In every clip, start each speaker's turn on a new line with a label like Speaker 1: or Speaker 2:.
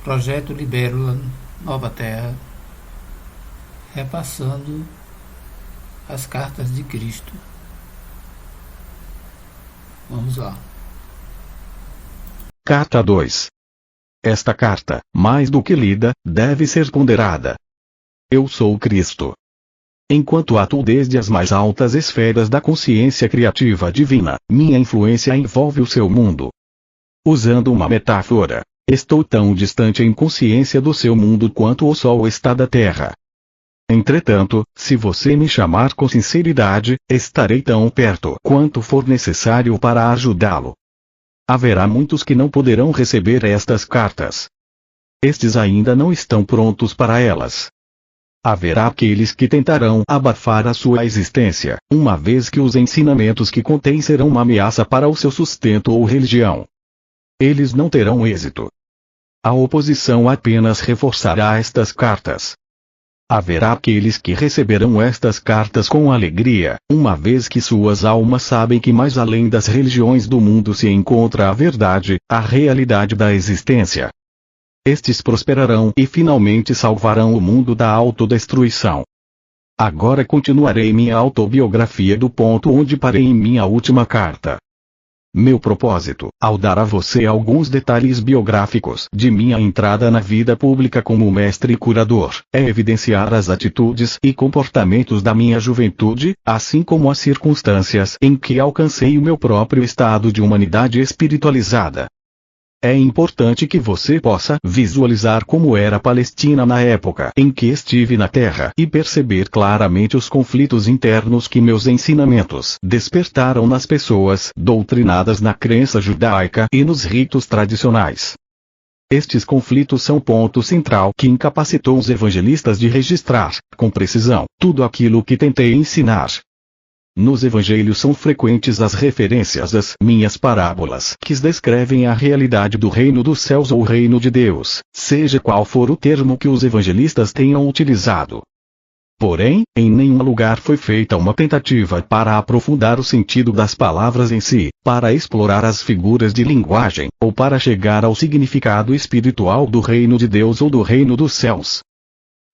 Speaker 1: Projeto Libélula Nova Terra, repassando as cartas de Cristo. Vamos lá.
Speaker 2: Carta 2. Esta carta, mais do que lida, deve ser ponderada. Eu sou Cristo. Enquanto atuo desde as mais altas esferas da consciência criativa divina, minha influência envolve o seu mundo. Usando uma metáfora, estou tão distante em consciência do seu mundo quanto o Sol está da Terra. Entretanto, se você me chamar com sinceridade, estarei tão perto quanto for necessário para ajudá-lo. Haverá muitos que não poderão receber estas cartas. Estes ainda não estão prontos para elas. Haverá aqueles que tentarão abafar a sua existência, uma vez que os ensinamentos que contém serão uma ameaça para o seu sustento ou religião. Eles não terão êxito. A oposição apenas reforçará estas cartas. Haverá aqueles que receberão estas cartas com alegria, uma vez que suas almas sabem que mais além das religiões do mundo se encontra a verdade, a realidade da existência. Estes prosperarão e finalmente salvarão o mundo da autodestruição. Agora continuarei minha autobiografia do ponto onde parei em minha última carta. Meu propósito, ao dar a você alguns detalhes biográficos de minha entrada na vida pública como mestre e curador, é evidenciar as atitudes e comportamentos da minha juventude, assim como as circunstâncias em que alcancei o meu próprio estado de humanidade espiritualizada. É importante que você possa visualizar como era a Palestina na época em que estive na Terra e perceber claramente os conflitos internos que meus ensinamentos despertaram nas pessoas doutrinadas na crença judaica e nos ritos tradicionais. Estes conflitos são ponto central que incapacitou os evangelistas de registrar, com precisão, tudo aquilo que tentei ensinar. Nos evangelhos são frequentes as referências às minhas parábolas que descrevem a realidade do reino dos céus ou reino de Deus, seja qual for o termo que os evangelistas tenham utilizado. Porém, em nenhum lugar foi feita uma tentativa para aprofundar o sentido das palavras em si, para explorar as figuras de linguagem, ou para chegar ao significado espiritual do reino de Deus ou do reino dos céus.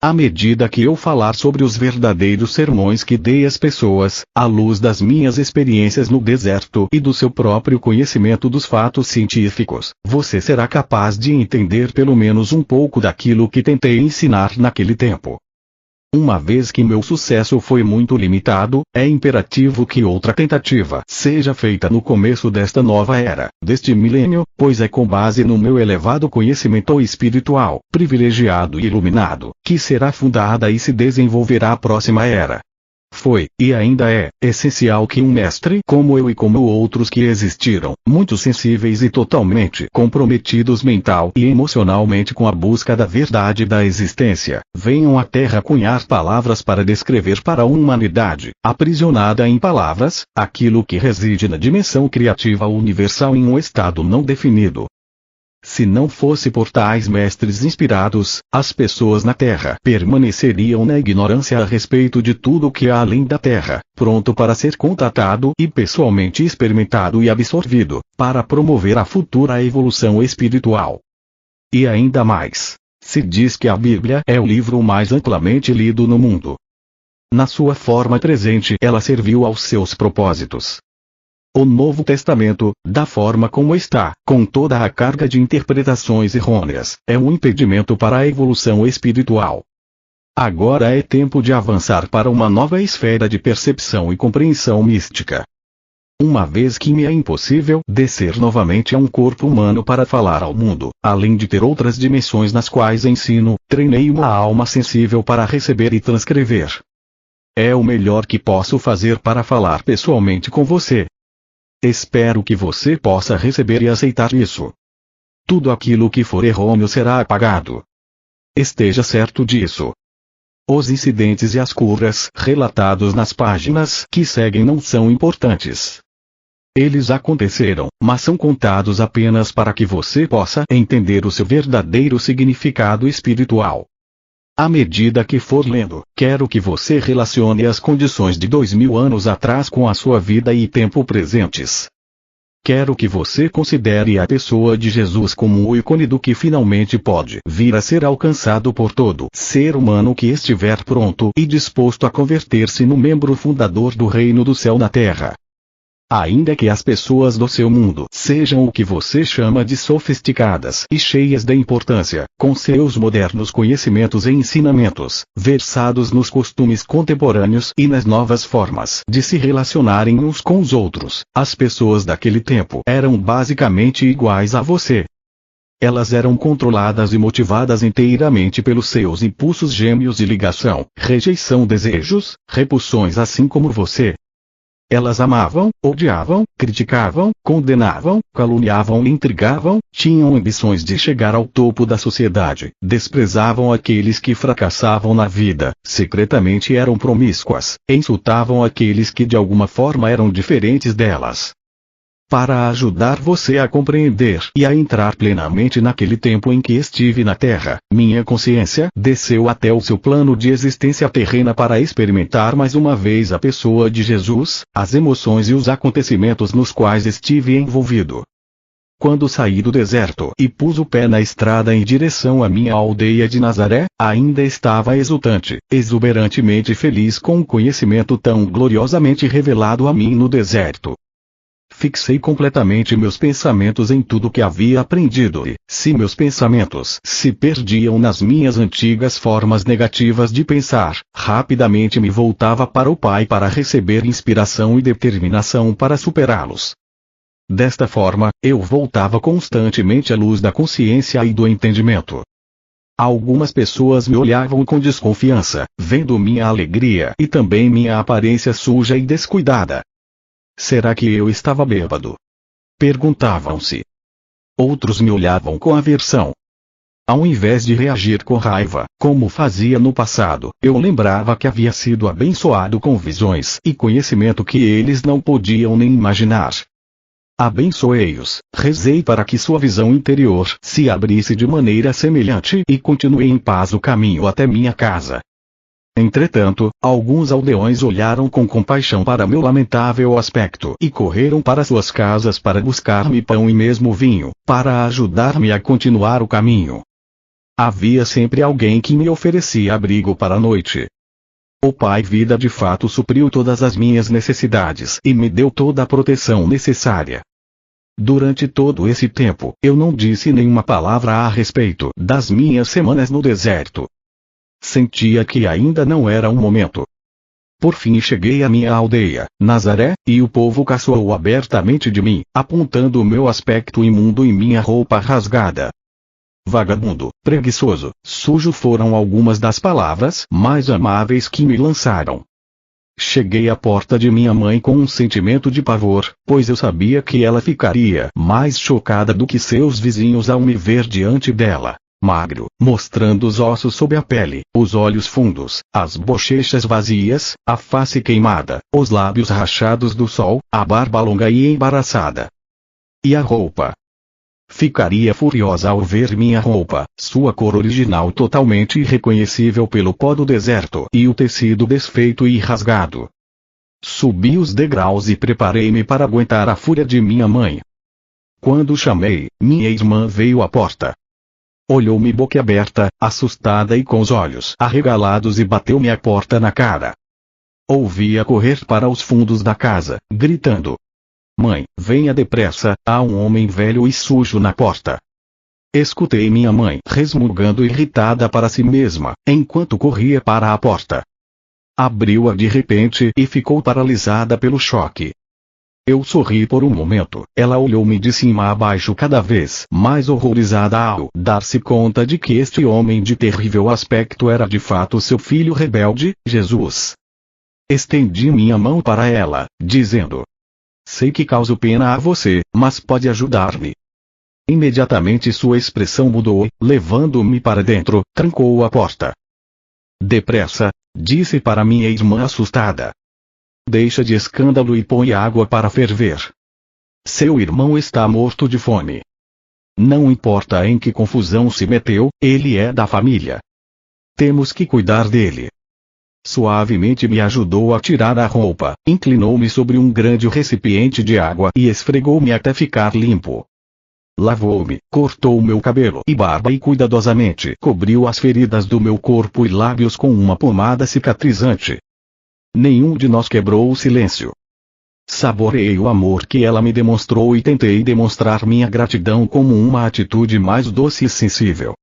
Speaker 2: À medida que eu falar sobre os verdadeiros sermões que dei às pessoas, à luz das minhas experiências no deserto e do seu próprio conhecimento dos fatos científicos, você será capaz de entender pelo menos um pouco daquilo que tentei ensinar naquele tempo. Uma vez que meu sucesso foi muito limitado, é imperativo que outra tentativa seja feita no começo desta nova era, deste milênio, pois é com base no meu elevado conhecimento espiritual, privilegiado e iluminado, que será fundada e se desenvolverá a próxima era. Foi, e ainda é, essencial que um mestre como eu e como outros que existiram, muito sensíveis e totalmente comprometidos mental e emocionalmente com a busca da verdade da existência, venham à Terra cunhar palavras para descrever para a humanidade, aprisionada em palavras, aquilo que reside na dimensão criativa universal em um estado não definido. Se não fosse por tais mestres inspirados, as pessoas na Terra permaneceriam na ignorância a respeito de tudo o que há além da Terra, pronto para ser contatado e pessoalmente experimentado e absorvido, para promover a futura evolução espiritual. E ainda mais, se diz que a Bíblia é o livro mais amplamente lido no mundo. Na sua forma presente ela serviu aos seus propósitos. O Novo Testamento, da forma como está, com toda a carga de interpretações errôneas, é um impedimento para a evolução espiritual. Agora é tempo de avançar para uma nova esfera de percepção e compreensão mística. Uma vez que me é impossível descer novamente a um corpo humano para falar ao mundo, além de ter outras dimensões nas quais ensino, treinei uma alma sensível para receber e transcrever. É o melhor que posso fazer para falar pessoalmente com você. Espero que você possa receber e aceitar isso. Tudo aquilo que for errôneo será apagado. Esteja certo disso. Os incidentes e as curas relatados nas páginas que seguem não são importantes. Eles aconteceram, mas são contados apenas para que você possa entender o seu verdadeiro significado espiritual. À medida que for lendo, quero que você relacione as condições de 2000 anos atrás com a sua vida e tempo presentes. quero que você considere a pessoa de Jesus como o ícone do que finalmente pode vir a ser alcançado por todo ser humano que estiver pronto e disposto a converter-se no membro fundador do reino do céu na terra. Ainda que as pessoas do seu mundo sejam o que você chama de sofisticadas e cheias de importância, com seus modernos conhecimentos e ensinamentos, versados nos costumes contemporâneos e nas novas formas de se relacionarem uns com os outros, as pessoas daquele tempo eram basicamente iguais a você. Elas eram controladas e motivadas inteiramente pelos seus impulsos gêmeos de ligação, rejeição, desejos, repulsões, assim como você. Elas amavam, odiavam, criticavam, condenavam, caluniavam e intrigavam, tinham ambições de chegar ao topo da sociedade, desprezavam aqueles que fracassavam na vida, secretamente eram promíscuas, insultavam aqueles que de alguma forma eram diferentes delas. Para ajudar você a compreender e a entrar plenamente naquele tempo em que estive na Terra, minha consciência desceu até o seu plano de existência terrena para experimentar mais uma vez a pessoa de Jesus, as emoções e os acontecimentos nos quais estive envolvido. Quando saí do deserto e pus o pé na estrada em direção à minha aldeia de Nazaré, ainda estava exultante, exuberantemente feliz com o conhecimento tão gloriosamente revelado a mim no deserto. Fixei completamente meus pensamentos em tudo que havia aprendido e, se meus pensamentos se perdiam nas minhas antigas formas negativas de pensar, rapidamente me voltava para o Pai para receber inspiração e determinação para superá-los. Desta forma, eu voltava constantemente à luz da consciência e do entendimento. Algumas pessoas me olhavam com desconfiança, vendo minha alegria e também minha aparência suja e descuidada. Será que eu estava bêbado? Perguntavam-se. Outros me olhavam com aversão. Ao invés de reagir com raiva, como fazia no passado, eu lembrava que havia sido abençoado com visões e conhecimento que eles não podiam nem imaginar. Abençoei-os, rezei para que sua visão interior se abrisse de maneira semelhante e continuei em paz o caminho até minha casa. Entretanto, alguns aldeões olharam com compaixão para meu lamentável aspecto e correram para suas casas para buscar-me pão e mesmo vinho, para ajudar-me a continuar o caminho. Havia sempre alguém que me oferecia abrigo para a noite. O Pai Vida de fato supriu todas as minhas necessidades e me deu toda a proteção necessária. Durante todo esse tempo, eu não disse nenhuma palavra a respeito das minhas semanas no deserto. Sentia que ainda não era o momento. Por fim cheguei à minha aldeia, Nazaré, e o povo caçoou abertamente de mim, apontando o meu aspecto imundo e minha roupa rasgada. Vagabundo, preguiçoso, sujo foram algumas das palavras mais amáveis que me lançaram. Cheguei à porta de minha mãe com um sentimento de pavor, pois eu sabia que ela ficaria mais chocada do que seus vizinhos ao me ver diante dela. Magro, mostrando os ossos sob a pele, os olhos fundos, as bochechas vazias, a face queimada, os lábios rachados do sol, a barba longa e embaraçada. E a roupa? Ficaria furiosa ao ver minha roupa, sua cor original totalmente irreconhecível pelo pó do deserto e o tecido desfeito e rasgado. Subi os degraus e preparei-me para aguentar a fúria de minha mãe. Quando chamei, minha irmã veio à porta. Olhou-me boquiaberta, assustada e com os olhos arregalados e bateu-me a porta na cara. Ouvi-a correr para os fundos da casa, gritando: "Mãe, venha depressa, há um homem velho e sujo na porta." Escutei minha mãe resmungando irritada para si mesma, enquanto corria para a porta. Abriu-a de repente e ficou paralisada pelo choque. Eu sorri por um momento, ela olhou-me de cima a baixo cada vez mais horrorizada ao dar-se conta de que este homem de terrível aspecto era de fato seu filho rebelde, Jesus. Estendi minha mão para ela, dizendo: "Sei que causo pena a você, mas pode ajudar-me." Imediatamente sua expressão mudou, levando-me para dentro, trancou a porta. "Depressa", disse para minha irmã assustada. "Deixa de escândalo e põe água para ferver. Seu irmão está morto de fome. Não importa em que confusão se meteu, ele é da família. Temos que cuidar dele." Suavemente me ajudou a tirar a roupa, inclinou-me sobre um grande recipiente de água e esfregou-me até ficar limpo. Lavou-me, cortou meu cabelo e barba e cuidadosamente cobriu as feridas do meu corpo e lábios com uma pomada cicatrizante. Nenhum de nós quebrou o silêncio. Saboreei o amor que ela me demonstrou e tentei demonstrar minha gratidão como uma atitude mais doce e sensível.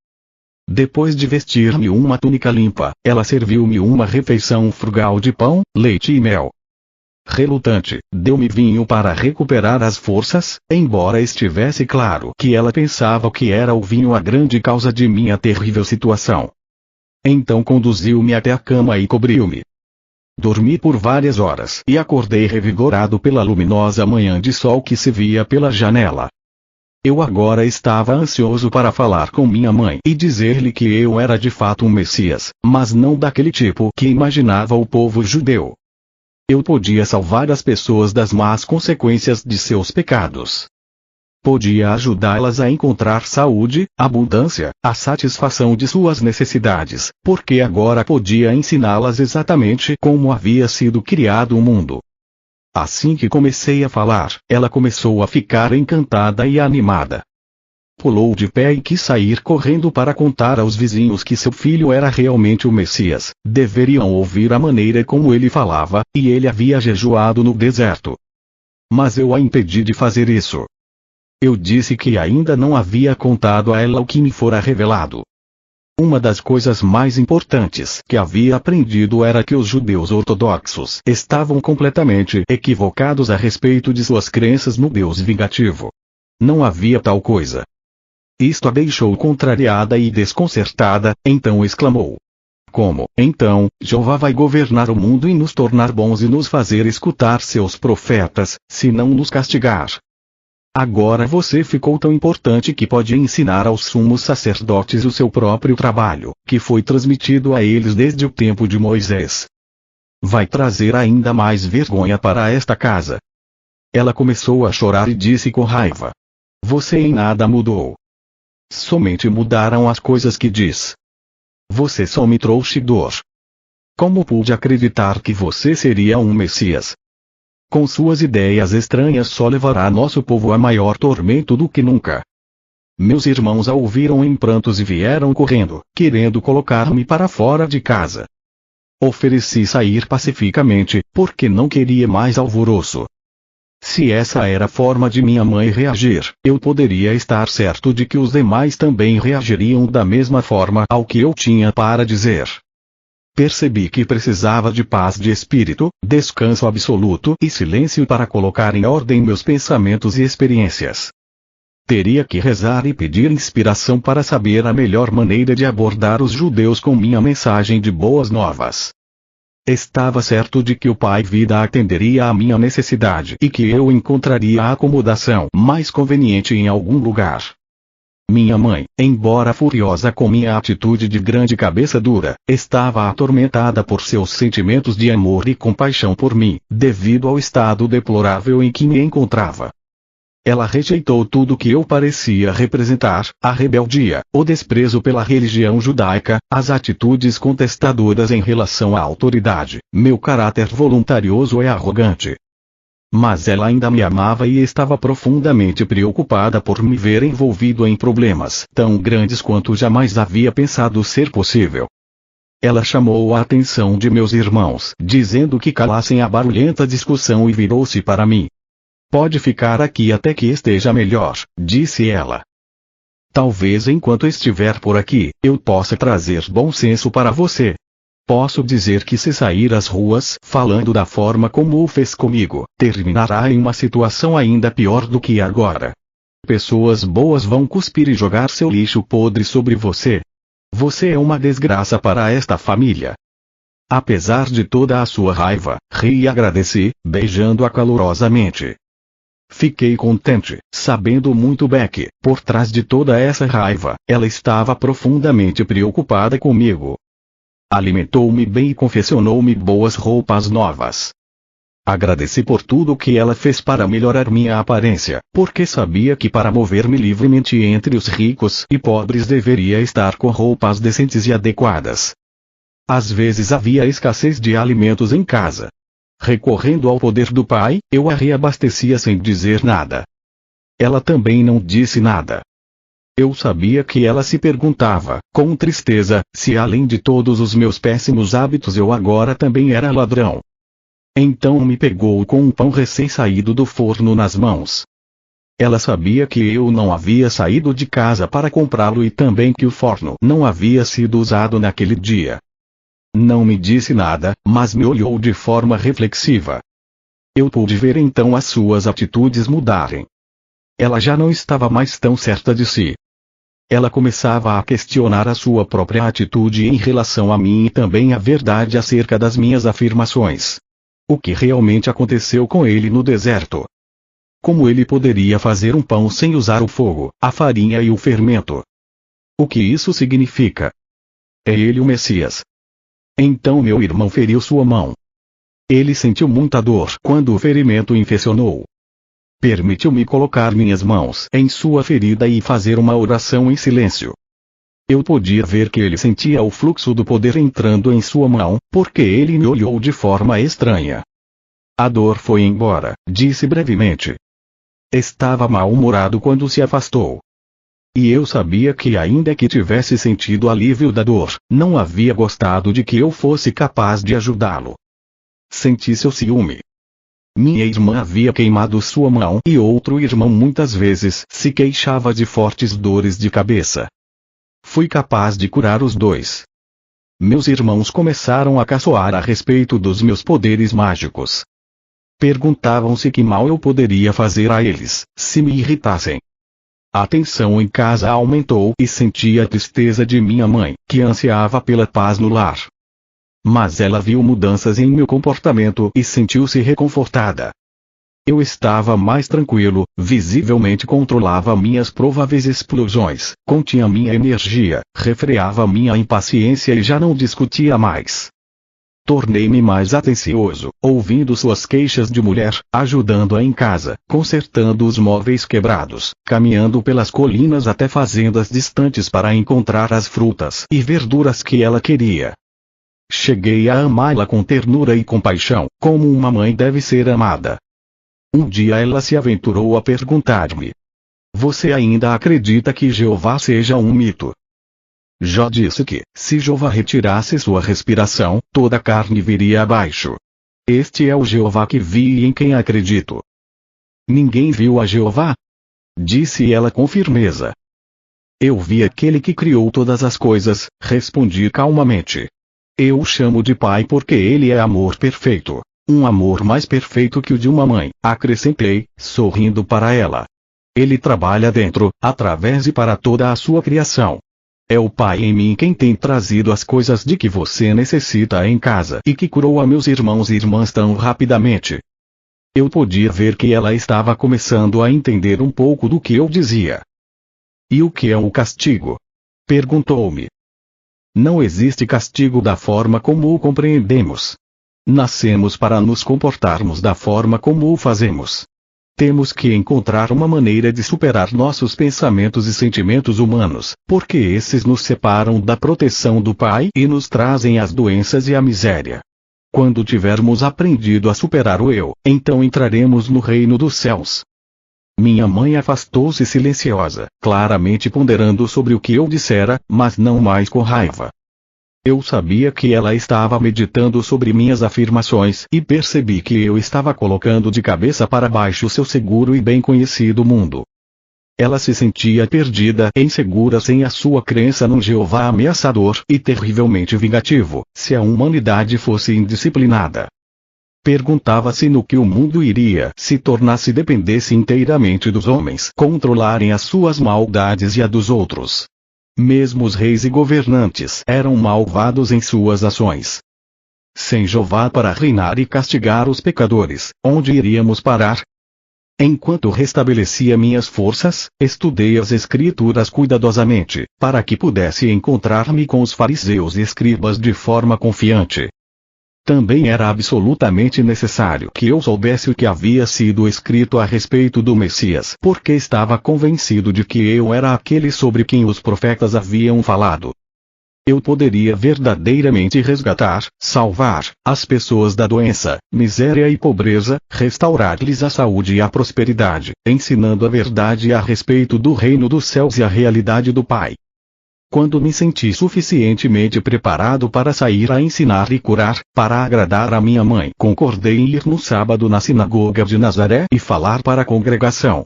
Speaker 2: Depois de vestir-me uma túnica limpa, ela serviu-me uma refeição frugal de pão, leite e mel. Relutante, deu-me vinho para recuperar as forças, embora estivesse claro que ela pensava que era o vinho a grande causa de minha terrível situação. Então conduziu-me até a cama e cobriu-me. Dormi por várias horas e acordei revigorado pela luminosa manhã de sol que se via pela janela. Eu agora estava ansioso para falar com minha mãe e dizer-lhe que eu era de fato um Messias, mas não daquele tipo que imaginava o povo judeu. Eu podia salvar as pessoas das más consequências de seus pecados. Podia ajudá-las a encontrar saúde, abundância, a satisfação de suas necessidades, porque agora podia ensiná-las exatamente como havia sido criado o mundo. Assim que comecei a falar, ela começou a ficar encantada e animada. Pulou de pé e quis sair correndo para contar aos vizinhos que seu filho era realmente o Messias, deveriam ouvir a maneira como ele falava, e ele havia jejuado no deserto. Mas eu a impedi de fazer isso. Eu disse que ainda não havia contado a ela o que me fora revelado. Uma das coisas mais importantes que havia aprendido era que os judeus ortodoxos estavam completamente equivocados a respeito de suas crenças no Deus vingativo. Não havia tal coisa. Isto a deixou contrariada e desconcertada, então exclamou: como, então, Jeová vai governar o mundo e nos tornar bons e nos fazer escutar seus profetas, se não nos castigar? Agora você ficou tão importante que pode ensinar aos sumos sacerdotes o seu próprio trabalho, que foi transmitido a eles desde o tempo de Moisés. Vai trazer ainda mais vergonha para esta casa. Ela começou a chorar e disse com raiva: você em nada mudou. Somente mudaram as coisas que diz. Você só me trouxe dor. Como pude acreditar que você seria um Messias? Com suas ideias estranhas só levará nosso povo a maior tormento do que nunca. Meus irmãos a ouviram em prantos e vieram correndo, querendo colocar-me para fora de casa. Ofereci sair pacificamente, porque não queria mais alvoroço. Se essa era a forma de minha mãe reagir, eu poderia estar certo de que os demais também reagiriam da mesma forma ao que eu tinha para dizer. Percebi que precisava de paz de espírito, descanso absoluto e silêncio para colocar em ordem meus pensamentos e experiências. Teria que rezar e pedir inspiração para saber a melhor maneira de abordar os judeus com minha mensagem de boas novas. Estava certo de que o Pai Vida atenderia à minha necessidade e que eu encontraria a acomodação mais conveniente em algum lugar. Minha mãe, embora furiosa com minha atitude de grande cabeça dura, estava atormentada por seus sentimentos de amor e compaixão por mim, devido ao estado deplorável em que me encontrava. Ela rejeitou tudo que eu parecia representar, a rebeldia, o desprezo pela religião judaica, as atitudes contestadoras em relação à autoridade, meu caráter voluntarioso e arrogante. Mas ela ainda me amava e estava profundamente preocupada por me ver envolvido em problemas tão grandes quanto jamais havia pensado ser possível. Ela chamou a atenção de meus irmãos, dizendo que calassem a barulhenta discussão e virou-se para mim. Pode ficar aqui até que esteja melhor, disse ela. Talvez enquanto estiver por aqui, eu possa trazer bom senso para você. Posso dizer que se sair às ruas falando da forma como o fez comigo, terminará em uma situação ainda pior do que agora. Pessoas boas vão cuspir e jogar seu lixo podre sobre você. Você é uma desgraça para esta família. Apesar de toda a sua raiva, ri e agradeci, beijando-a calorosamente. Fiquei contente, sabendo muito bem que, por trás de toda essa raiva, ela estava profundamente preocupada comigo. Alimentou-me bem e confeccionou-me boas roupas novas. Agradeci por tudo que ela fez para melhorar minha aparência, porque sabia que para mover-me livremente entre os ricos e pobres deveria estar com roupas decentes e adequadas. Às vezes havia escassez de alimentos em casa. Recorrendo ao poder do pai, eu a reabastecia sem dizer nada. Ela também não disse nada. Eu sabia que ela se perguntava, com tristeza, se além de todos os meus péssimos hábitos eu agora também era ladrão. Então me pegou com um pão recém-saído do forno nas mãos. Ela sabia que eu não havia saído de casa para comprá-lo e também que o forno não havia sido usado naquele dia. Não me disse nada, mas me olhou de forma reflexiva. Eu pude ver então as suas atitudes mudarem. Ela já não estava mais tão certa de si. Ela começava a questionar a sua própria atitude em relação a mim e também a verdade acerca das minhas afirmações. O que realmente aconteceu com ele no deserto? Como ele poderia fazer um pão sem usar o fogo, a farinha e o fermento? O que isso significa? É ele o Messias. Então meu irmão feriu sua mão. Ele sentiu muita dor quando o ferimento infeccionou. Permitiu-me colocar minhas mãos em sua ferida e fazer uma oração em silêncio. Eu podia ver que ele sentia o fluxo do poder entrando em sua mão, porque ele me olhou de forma estranha. A dor foi embora, disse brevemente. Estava mal-humorado quando se afastou. E eu sabia que ainda que tivesse sentido alívio da dor, não havia gostado de que eu fosse capaz de ajudá-lo. Senti seu ciúme. Minha irmã havia queimado sua mão e outro irmão muitas vezes se queixava de fortes dores de cabeça. Fui capaz de curar os dois. Meus irmãos começaram a caçoar a respeito dos meus poderes mágicos. Perguntavam-se que mal eu poderia fazer a eles, se me irritassem. A tensão em casa aumentou e senti a tristeza de minha mãe, que ansiava pela paz no lar. Mas ela viu mudanças em meu comportamento e sentiu-se reconfortada. Eu estava mais tranquilo, visivelmente controlava minhas prováveis explosões, continha minha energia, refreava minha impaciência e já não discutia mais. Tornei-me mais atencioso, ouvindo suas queixas de mulher, ajudando-a em casa, consertando os móveis quebrados, caminhando pelas colinas até fazendas distantes para encontrar as frutas e verduras que ela queria. Cheguei a amá-la com ternura e compaixão, como uma mãe deve ser amada. Um dia ela se aventurou a perguntar-me: "Você ainda acredita que Jeová seja um mito?" Jó disse que, se Jeová retirasse sua respiração, toda a carne viria abaixo. Este é o Jeová que vi e em quem acredito. Ninguém viu a Jeová? Disse ela com firmeza. Eu vi aquele que criou todas as coisas, respondi calmamente. Eu o chamo de pai porque ele é amor perfeito. Um amor mais perfeito que o de uma mãe, acrescentei, sorrindo para ela. Ele trabalha dentro, através e para toda a sua criação. É o Pai em mim quem tem trazido as coisas de que você necessita em casa e que curou a meus irmãos e irmãs tão rapidamente. Eu podia ver que ela estava começando a entender um pouco do que eu dizia. E o que é o castigo? Perguntou-me. Não existe castigo da forma como o compreendemos. Nascemos para nos comportarmos da forma como o fazemos. Temos que encontrar uma maneira de superar nossos pensamentos e sentimentos humanos, porque esses nos separam da proteção do Pai e nos trazem as doenças e a miséria. Quando tivermos aprendido a superar o eu, então entraremos no reino dos céus. Minha mãe afastou-se silenciosa, claramente ponderando sobre o que eu dissera, mas não mais com raiva. Eu sabia que ela estava meditando sobre minhas afirmações e percebi que eu estava colocando de cabeça para baixo seu seguro e bem conhecido mundo. Ela se sentia perdida e insegura sem a sua crença num Jeová ameaçador e terrivelmente vingativo, se a humanidade fosse indisciplinada. Perguntava-se no que o mundo iria se tornasse dependesse inteiramente dos homens controlarem as suas maldades e a dos outros. Mesmo os reis e governantes eram malvados em suas ações. Sem Jeová para reinar e castigar os pecadores, onde iríamos parar? Enquanto restabelecia minhas forças, estudei as Escrituras cuidadosamente, para que pudesse encontrar-me com os fariseus e escribas de forma confiante. Também era absolutamente necessário que eu soubesse o que havia sido escrito a respeito do Messias, porque estava convencido de que eu era aquele sobre quem os profetas haviam falado. Eu poderia verdadeiramente resgatar, salvar, as pessoas da doença, miséria e pobreza, restaurar-lhes a saúde e a prosperidade, ensinando a verdade a respeito do reino dos céus e a realidade do Pai. Quando me senti suficientemente preparado para sair a ensinar e curar, para agradar a minha mãe, concordei em ir no sábado na sinagoga de Nazaré e falar para a congregação.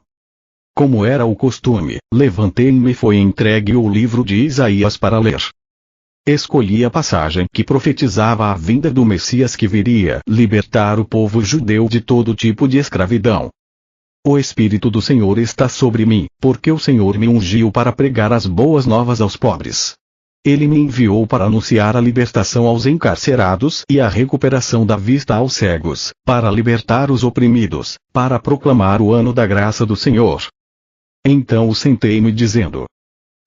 Speaker 2: Como era o costume, levantei-me e foi entregue o livro de Isaías para ler. Escolhi a passagem que profetizava a vinda do Messias que viria libertar o povo judeu de todo tipo de escravidão. O Espírito do Senhor está sobre mim, porque o Senhor me ungiu para pregar as boas novas aos pobres. Ele me enviou para anunciar a libertação aos encarcerados e a recuperação da vista aos cegos, para libertar os oprimidos, para proclamar o ano da graça do Senhor. Então sentei-me dizendo: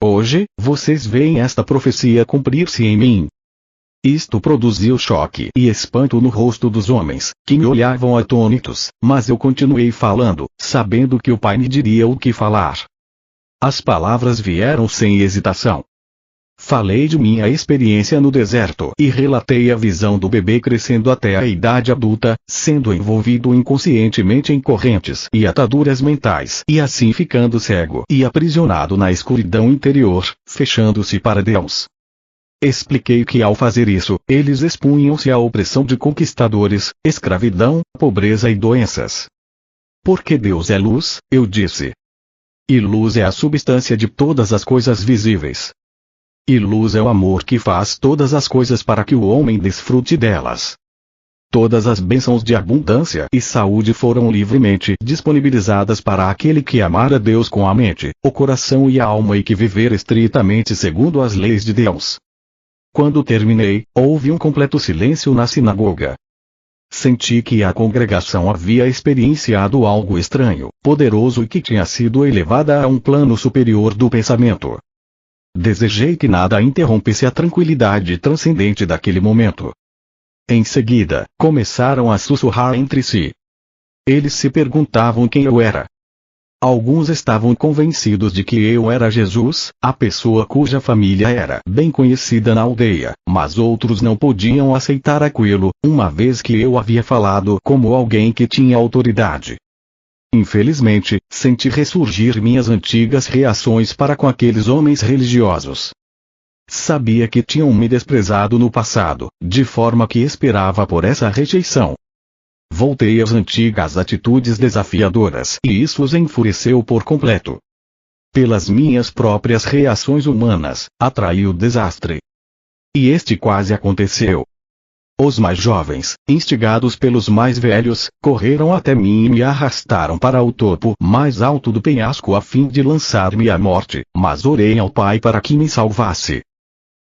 Speaker 2: hoje, vocês veem esta profecia cumprir-se em mim. Isto produziu choque e espanto no rosto dos homens, que me olhavam atônitos, mas eu continuei falando, sabendo que o Pai me diria o que falar. As palavras vieram sem hesitação. Falei de minha experiência no deserto e relatei a visão do bebê crescendo até a idade adulta, sendo envolvido inconscientemente em correntes e ataduras mentais e assim ficando cego e aprisionado na escuridão interior, fechando-se para Deus. Expliquei que ao fazer isso, eles expunham-se à opressão de conquistadores, escravidão, pobreza e doenças. Porque Deus é luz, eu disse. E luz é a substância de todas as coisas visíveis. E luz é o amor que faz todas as coisas para que o homem desfrute delas. Todas as bênçãos de abundância e saúde foram livremente disponibilizadas para aquele que amar a Deus com a mente, o coração e a alma e que viver estritamente segundo as leis de Deus. Quando terminei, houve um completo silêncio na sinagoga. Senti que a congregação havia experienciado algo estranho, poderoso e que tinha sido elevada a um plano superior do pensamento. Desejei que nada interrompesse a tranquilidade transcendente daquele momento. Em seguida, começaram a sussurrar entre si. Eles se perguntavam quem eu era. Alguns estavam convencidos de que eu era Jesus, a pessoa cuja família era bem conhecida na aldeia, mas outros não podiam aceitar aquilo, uma vez que eu havia falado como alguém que tinha autoridade. Infelizmente, senti ressurgir minhas antigas reações para com aqueles homens religiosos. Sabia que tinham me desprezado no passado, de forma que esperava por essa rejeição. Voltei às antigas atitudes desafiadoras e isso os enfureceu por completo. Pelas minhas próprias reações humanas, atraí o desastre. E este quase aconteceu. Os mais jovens, instigados pelos mais velhos, correram até mim e me arrastaram para o topo mais alto do penhasco a fim de lançar-me à morte, mas orei ao Pai para que me salvasse.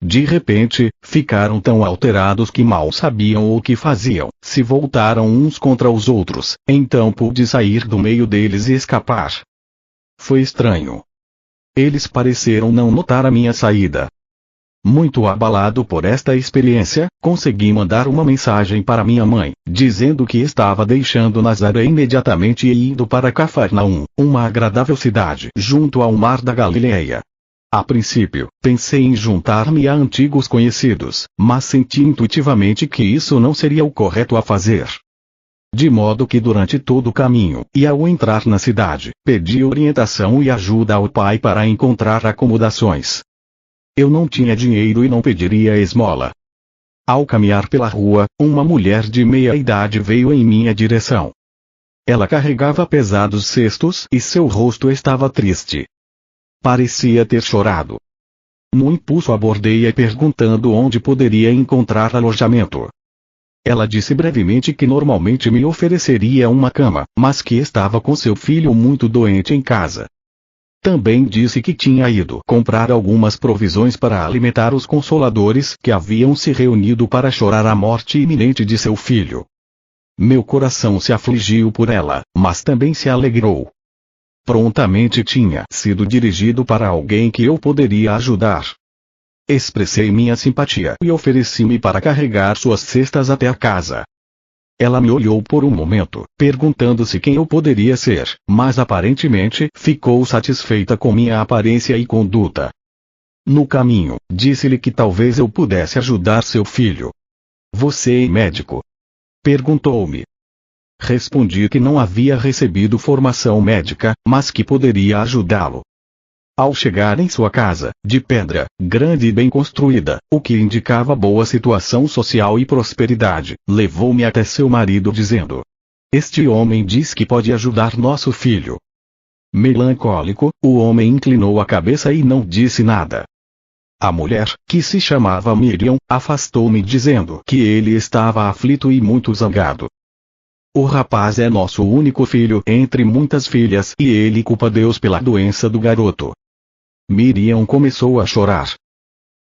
Speaker 2: De repente, ficaram tão alterados que mal sabiam o que faziam, se voltaram uns contra os outros, então pude sair do meio deles e escapar. Foi estranho. Eles pareceram não notar a minha saída. Muito abalado por esta experiência, consegui mandar uma mensagem para minha mãe, dizendo que estava deixando Nazaré imediatamente e indo para Cafarnaum, uma agradável cidade junto ao mar da Galileia. A princípio, pensei em juntar-me a antigos conhecidos, mas senti intuitivamente que isso não seria o correto a fazer. De modo que durante todo o caminho, e ao entrar na cidade, pedi orientação e ajuda ao Pai para encontrar acomodações. Eu não tinha dinheiro e não pediria esmola. Ao caminhar pela rua, uma mulher de meia idade veio em minha direção. Ela carregava pesados cestos e seu rosto estava triste. Parecia ter chorado. No impulso abordei-a perguntando onde poderia encontrar alojamento. Ela disse brevemente que normalmente me ofereceria uma cama, mas que estava com seu filho muito doente em casa. Também disse que tinha ido comprar algumas provisões para alimentar os consoladores que haviam se reunido para chorar a morte iminente de seu filho. Meu coração se afligiu por ela, mas também se alegrou. Prontamente tinha sido dirigido para alguém que eu poderia ajudar. Expressei minha simpatia e ofereci-me para carregar suas cestas até a casa. Ela me olhou por um momento, perguntando-se quem eu poderia ser, mas aparentemente ficou satisfeita com minha aparência e conduta. No caminho, disse-lhe que talvez eu pudesse ajudar seu filho. Você é médico? Perguntou-me. Respondi que não havia recebido formação médica, mas que poderia ajudá-lo. Ao chegar em sua casa, de pedra, grande e bem construída, o que indicava boa situação social e prosperidade, levou-me até seu marido dizendo: Este homem diz que pode ajudar nosso filho. Melancólico, o homem inclinou a cabeça e não disse nada. A mulher, que se chamava Miriam, afastou-me dizendo que ele estava aflito e muito zangado. O rapaz é nosso único filho entre muitas filhas e ele culpa Deus pela doença do garoto. Miriam começou a chorar.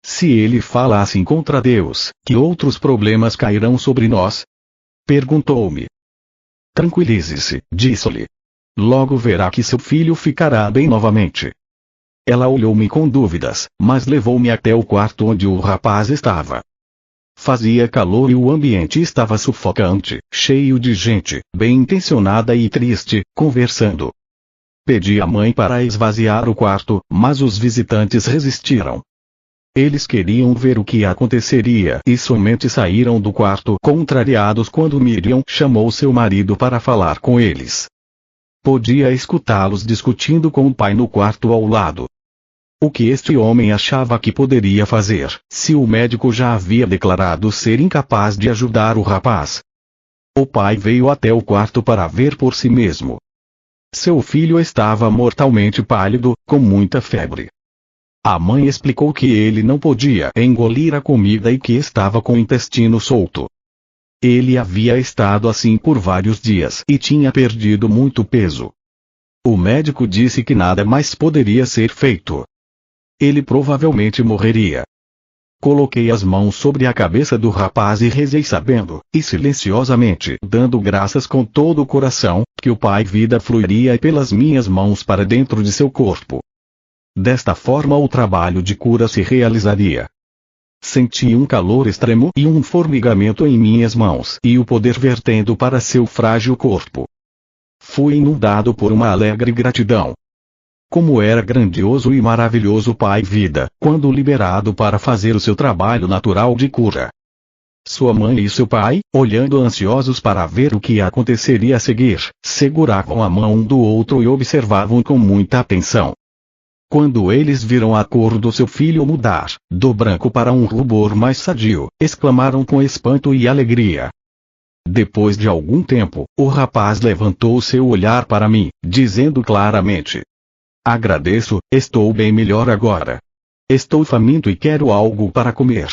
Speaker 2: Se ele falasse contra Deus, que outros problemas cairão sobre nós? Perguntou-me. Tranquilize-se, disse-lhe. Logo verá que seu filho ficará bem novamente. Ela olhou-me com dúvidas, mas levou-me até o quarto onde o rapaz estava. Fazia calor e o ambiente estava sufocante, cheio de gente, bem intencionada e triste, conversando. Pedi à mãe para esvaziar o quarto, mas os visitantes resistiram. Eles queriam ver o que aconteceria e somente saíram do quarto contrariados quando Miriam chamou seu marido para falar com eles. Podia escutá-los discutindo com o pai no quarto ao lado. O que este homem achava que poderia fazer, se o médico já havia declarado ser incapaz de ajudar o rapaz? O pai veio até o quarto para ver por si mesmo. Seu filho estava mortalmente pálido, com muita febre. A mãe explicou que ele não podia engolir a comida e que estava com o intestino solto. Ele havia estado assim por vários dias e tinha perdido muito peso. O médico disse que nada mais poderia ser feito. Ele provavelmente morreria. Coloquei as mãos sobre a cabeça do rapaz e rezei sabendo, e silenciosamente, dando graças com todo o coração, que o Pai Vida fluiria pelas minhas mãos para dentro de seu corpo. Desta forma o trabalho de cura se realizaria. Senti um calor extremo e um formigamento em minhas mãos e o poder vertendo para seu frágil corpo. Fui inundado por uma alegre gratidão. Como era grandioso e maravilhoso o Pai Vida, quando liberado para fazer o seu trabalho natural de cura. Sua mãe e seu pai, olhando ansiosos para ver o que aconteceria a seguir, seguravam a mão um do outro e observavam com muita atenção. Quando eles viram a cor do seu filho mudar, do branco para um rubor mais sadio, exclamaram com espanto e alegria. Depois de algum tempo, o rapaz levantou seu olhar para mim, dizendo claramente: Agradeço, estou bem melhor agora. Estou faminto e quero algo para comer.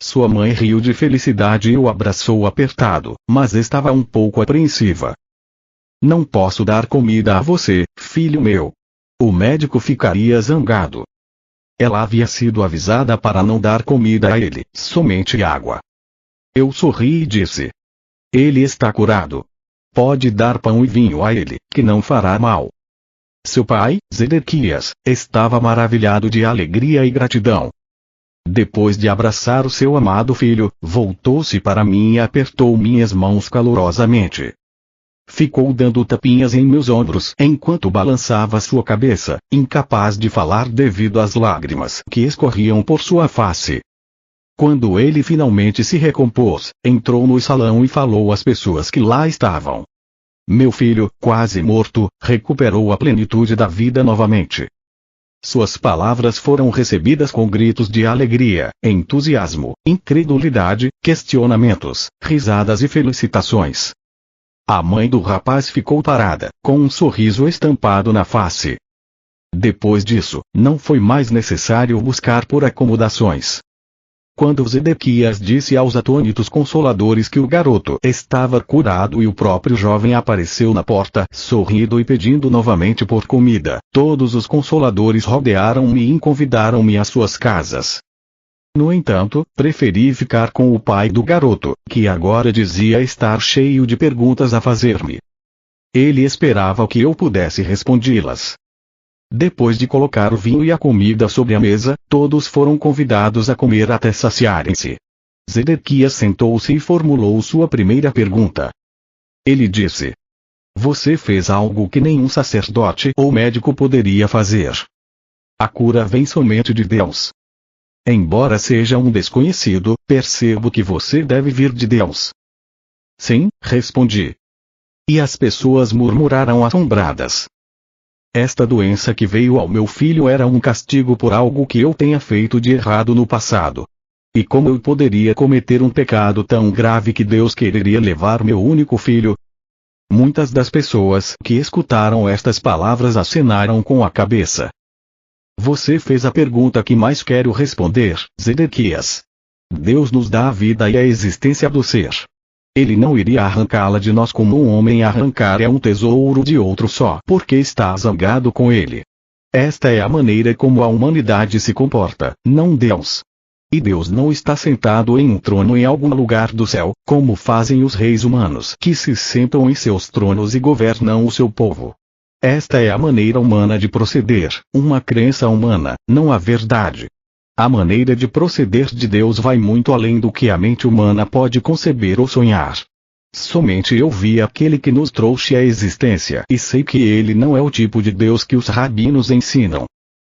Speaker 2: Sua mãe riu de felicidade e o abraçou apertado, mas estava um pouco apreensiva. Não posso dar comida a você, filho meu. O médico ficaria zangado. Ela havia sido avisada para não dar comida a ele, somente água. Eu sorri e disse: Ele está curado. Pode dar pão e vinho a ele, que não fará mal. Seu pai, Zedequias, estava maravilhado de alegria e gratidão. Depois de abraçar o seu amado filho, voltou-se para mim e apertou minhas mãos calorosamente. Ficou dando tapinhas em meus ombros enquanto balançava sua cabeça, incapaz de falar devido às lágrimas que escorriam por sua face. Quando ele finalmente se recompôs, entrou no salão e falou às pessoas que lá estavam. Meu filho, quase morto, recuperou a plenitude da vida novamente. Suas palavras foram recebidas com gritos de alegria, entusiasmo, incredulidade, questionamentos, risadas e felicitações. A mãe do rapaz ficou parada, com um sorriso estampado na face. Depois disso, não foi mais necessário buscar por acomodações. Quando Zedequias disse aos atônitos consoladores que o garoto estava curado e o próprio jovem apareceu na porta, sorrindo e pedindo novamente por comida, todos os consoladores rodearam-me e convidaram-me às suas casas. No entanto, preferi ficar com o pai do garoto, que agora dizia estar cheio de perguntas a fazer-me. Ele esperava que eu pudesse respondê-las. Depois de colocar o vinho e a comida sobre a mesa, todos foram convidados a comer até saciarem-se. Zedequias sentou-se e formulou sua primeira pergunta. Ele disse: Você fez algo que nenhum sacerdote ou médico poderia fazer. A cura vem somente de Deus. Embora seja um desconhecido, percebo que você deve vir de Deus. Sim, respondi. E as pessoas murmuraram assombradas. Esta doença que veio ao meu filho era um castigo por algo que eu tenha feito de errado no passado. E como eu poderia cometer um pecado tão grave que Deus quereria levar meu único filho? Muitas das pessoas que escutaram estas palavras acenaram com a cabeça. Você fez a pergunta que mais quero responder, Zedequias. Deus nos dá a vida e a existência do ser. Ele não iria arrancá-la de nós como um homem arrancar um tesouro de outro só porque está zangado com ele. Esta é a maneira como a humanidade se comporta, não Deus. E Deus não está sentado em um trono em algum lugar do céu, como fazem os reis humanos que se sentam em seus tronos e governam o seu povo. Esta é a maneira humana de proceder, uma crença humana, não a verdade. A maneira de proceder de Deus vai muito além do que a mente humana pode conceber ou sonhar. Somente eu vi aquele que nos trouxe à existência e sei que ele não é o tipo de Deus que os rabinos ensinam.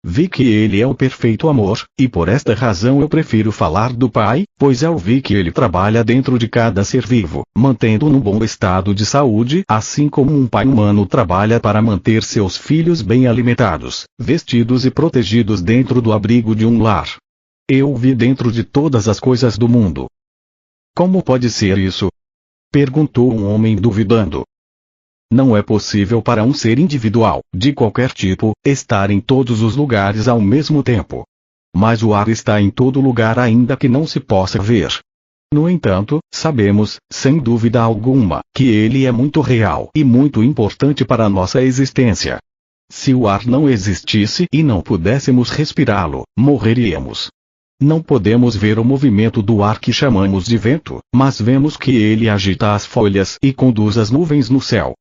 Speaker 2: Vi que ele é o perfeito amor, e por esta razão eu prefiro falar do Pai, pois eu vi que ele trabalha dentro de cada ser vivo, mantendo-o num bom estado de saúde, assim como um pai humano trabalha para manter seus filhos bem alimentados, vestidos e protegidos dentro do abrigo de um lar. Eu vi dentro de todas as coisas do mundo. Como pode ser isso? Perguntou um homem duvidando. Não é possível para um ser individual, de qualquer tipo, estar em todos os lugares ao mesmo tempo. Mas o ar está em todo lugar ainda que não se possa ver. No entanto, sabemos, sem dúvida alguma, que ele é muito real e muito importante para a nossa existência. Se o ar não existisse e não pudéssemos respirá-lo, morreríamos. Não podemos ver o movimento do ar que chamamos de vento, mas vemos que ele agita as folhas e conduz as nuvens no céu.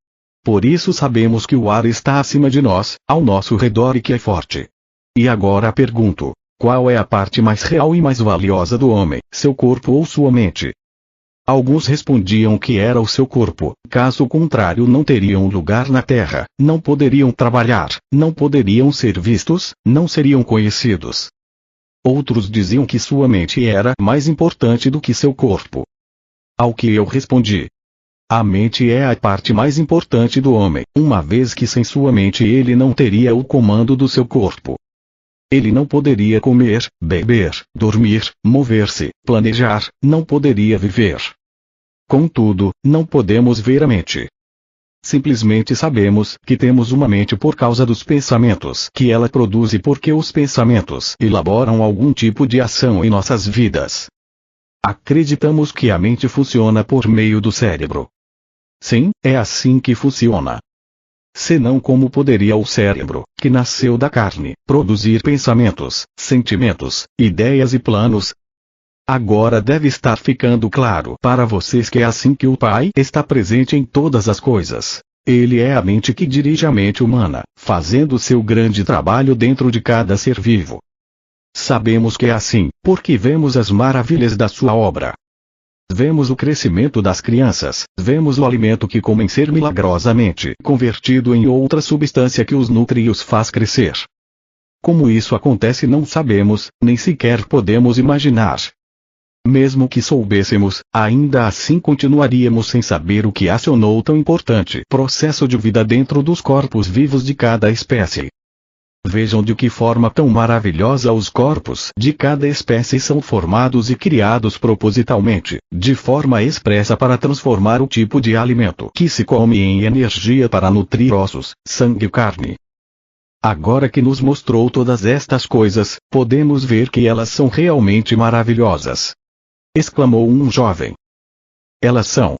Speaker 2: Por isso sabemos que o ar está acima de nós, ao nosso redor e que é forte. E agora pergunto, qual é a parte mais real e mais valiosa do homem, seu corpo ou sua mente? Alguns respondiam que era o seu corpo, caso contrário não teriam lugar na terra, não poderiam trabalhar, não poderiam ser vistos, não seriam conhecidos. Outros diziam que sua mente era mais importante do que seu corpo. Ao que eu respondi: a mente é a parte mais importante do homem, uma vez que sem sua mente ele não teria o comando do seu corpo. Ele não poderia comer, beber, dormir, mover-se, planejar, não poderia viver. Contudo, não podemos ver a mente. Simplesmente sabemos que temos uma mente por causa dos pensamentos que ela produz e porque os pensamentos elaboram algum tipo de ação em nossas vidas. Acreditamos que a mente funciona por meio do cérebro. Sim, é assim que funciona. Senão como poderia o cérebro, que nasceu da carne, produzir pensamentos, sentimentos, ideias e planos? Agora deve estar ficando claro para vocês que é assim que o Pai está presente em todas as coisas. Ele é a mente que dirige a mente humana, fazendo seu grande trabalho dentro de cada ser vivo. Sabemos que é assim, porque vemos as maravilhas da sua obra. Vemos o crescimento das crianças, vemos o alimento que comem ser milagrosamente convertido em outra substância que os nutre e os faz crescer. Como isso acontece não sabemos, nem sequer podemos imaginar. Mesmo que soubêssemos, ainda assim continuaríamos sem saber o que acionou tão importante processo de vida dentro dos corpos vivos de cada espécie. Vejam de que forma tão maravilhosa os corpos de cada espécie são formados e criados propositalmente, de forma expressa para transformar o tipo de alimento que se come em energia para nutrir ossos, sangue e carne. Agora que nos mostrou todas estas coisas, podemos ver que elas são realmente maravilhosas. Exclamou um jovem. Elas são.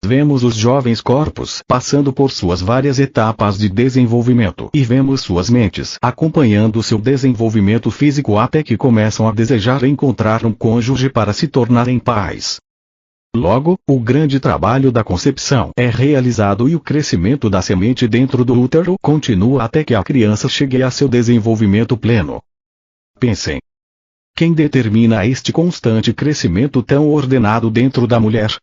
Speaker 2: Vemos os jovens corpos passando por suas várias etapas de desenvolvimento e vemos suas mentes acompanhando seu desenvolvimento físico até que começam a desejar encontrar um cônjuge para se tornarem pais. Logo, o grande trabalho da concepção é realizado e o crescimento da semente dentro do útero continua até que a criança chegue a seu desenvolvimento pleno. Pensem. Quem determina este constante crescimento tão ordenado dentro da mulher?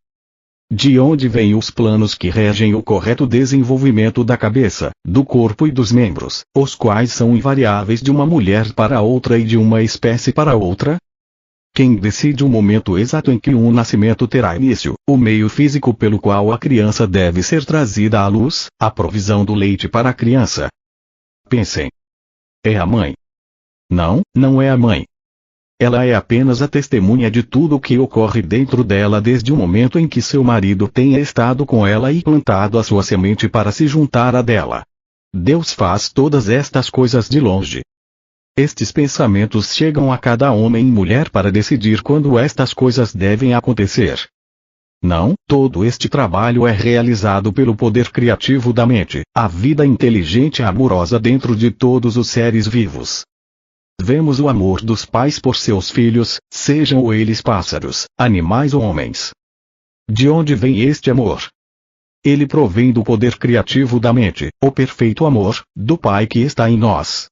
Speaker 2: De onde vêm os planos que regem o correto desenvolvimento da cabeça, do corpo e dos membros, os quais são invariáveis de uma mulher para outra e de uma espécie para outra? Quem decide o momento exato em que um nascimento terá início, o meio físico pelo qual a criança deve ser trazida à luz, a provisão do leite para a criança? Pensem. É a mãe? Não, não é a mãe. Ela é apenas a testemunha de tudo o que ocorre dentro dela desde o momento em que seu marido tenha estado com ela e plantado a sua semente para se juntar à dela. Deus faz todas estas coisas de longe. Estes pensamentos chegam a cada homem e mulher para decidir quando estas coisas devem acontecer. Não, todo este trabalho é realizado pelo poder criativo da mente, a vida inteligente e amorosa dentro de todos os seres vivos. Vemos o amor dos pais por seus filhos, sejam eles pássaros, animais ou homens. De onde vem este amor? Ele provém do poder criativo da mente, o perfeito amor, do Pai que está em nós.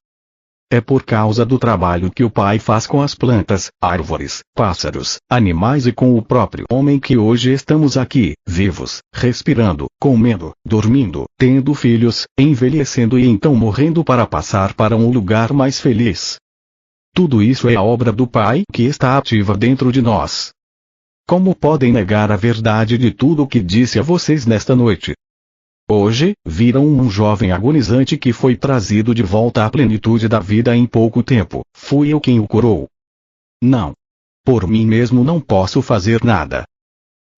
Speaker 2: É por causa do trabalho que o Pai faz com as plantas, árvores, pássaros, animais e com o próprio homem que hoje estamos aqui, vivos, respirando, comendo, dormindo, tendo filhos, envelhecendo e então morrendo para passar para um lugar mais feliz. Tudo isso é a obra do Pai que está ativa dentro de nós. Como podem negar a verdade de tudo o que disse a vocês nesta noite? Hoje, viram um jovem agonizante que foi trazido de volta à plenitude da vida em pouco tempo. Fui eu quem o curou. Não. Por mim mesmo não posso fazer nada.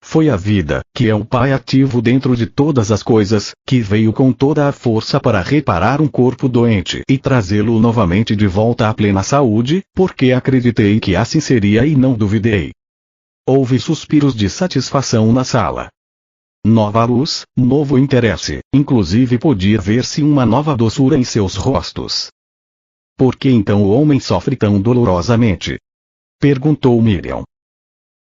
Speaker 2: Foi a vida, que é o Pai ativo dentro de todas as coisas, que veio com toda a força para reparar um corpo doente e trazê-lo novamente de volta à plena saúde, porque acreditei que assim seria e não duvidei. Houve suspiros de satisfação na sala. Nova luz, novo interesse, inclusive podia ver-se uma nova doçura em seus rostos. Por que então o homem sofre tão dolorosamente? Perguntou Miriam.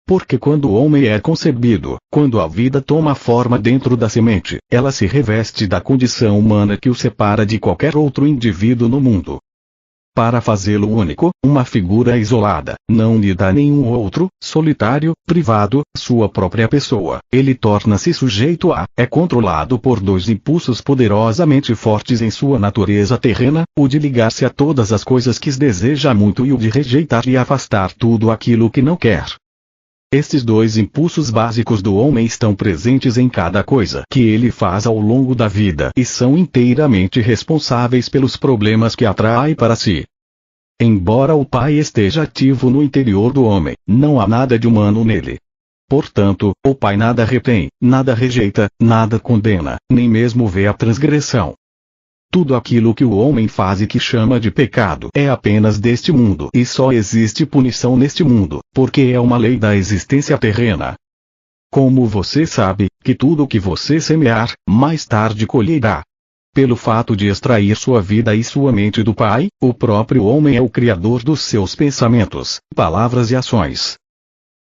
Speaker 2: Porque quando o homem é concebido, quando a vida toma forma dentro da semente, ela se reveste da condição humana que o separa de qualquer outro indivíduo no mundo. Para fazê-lo único, uma figura isolada, não lhe dá nenhum outro, solitário, privado, sua própria pessoa, ele torna-se sujeito é controlado por dois impulsos poderosamente fortes em sua natureza terrena, o de ligar-se a todas as coisas que deseja muito e o de rejeitar e afastar tudo aquilo que não quer. Estes dois impulsos básicos do homem estão presentes em cada coisa que ele faz ao longo da vida e são inteiramente responsáveis pelos problemas que atrai para si. Embora o Pai esteja ativo no interior do homem, não há nada de humano nele. Portanto, o Pai nada retém, nada rejeita, nada condena, nem mesmo vê a transgressão. Tudo aquilo que o homem faz e que chama de pecado é apenas deste mundo e só existe punição neste mundo, porque é uma lei da existência terrena. Como você sabe, que tudo o que você semear, mais tarde colherá. Pelo fato de extrair sua vida e sua mente do Pai, o próprio homem é o criador dos seus pensamentos, palavras e ações.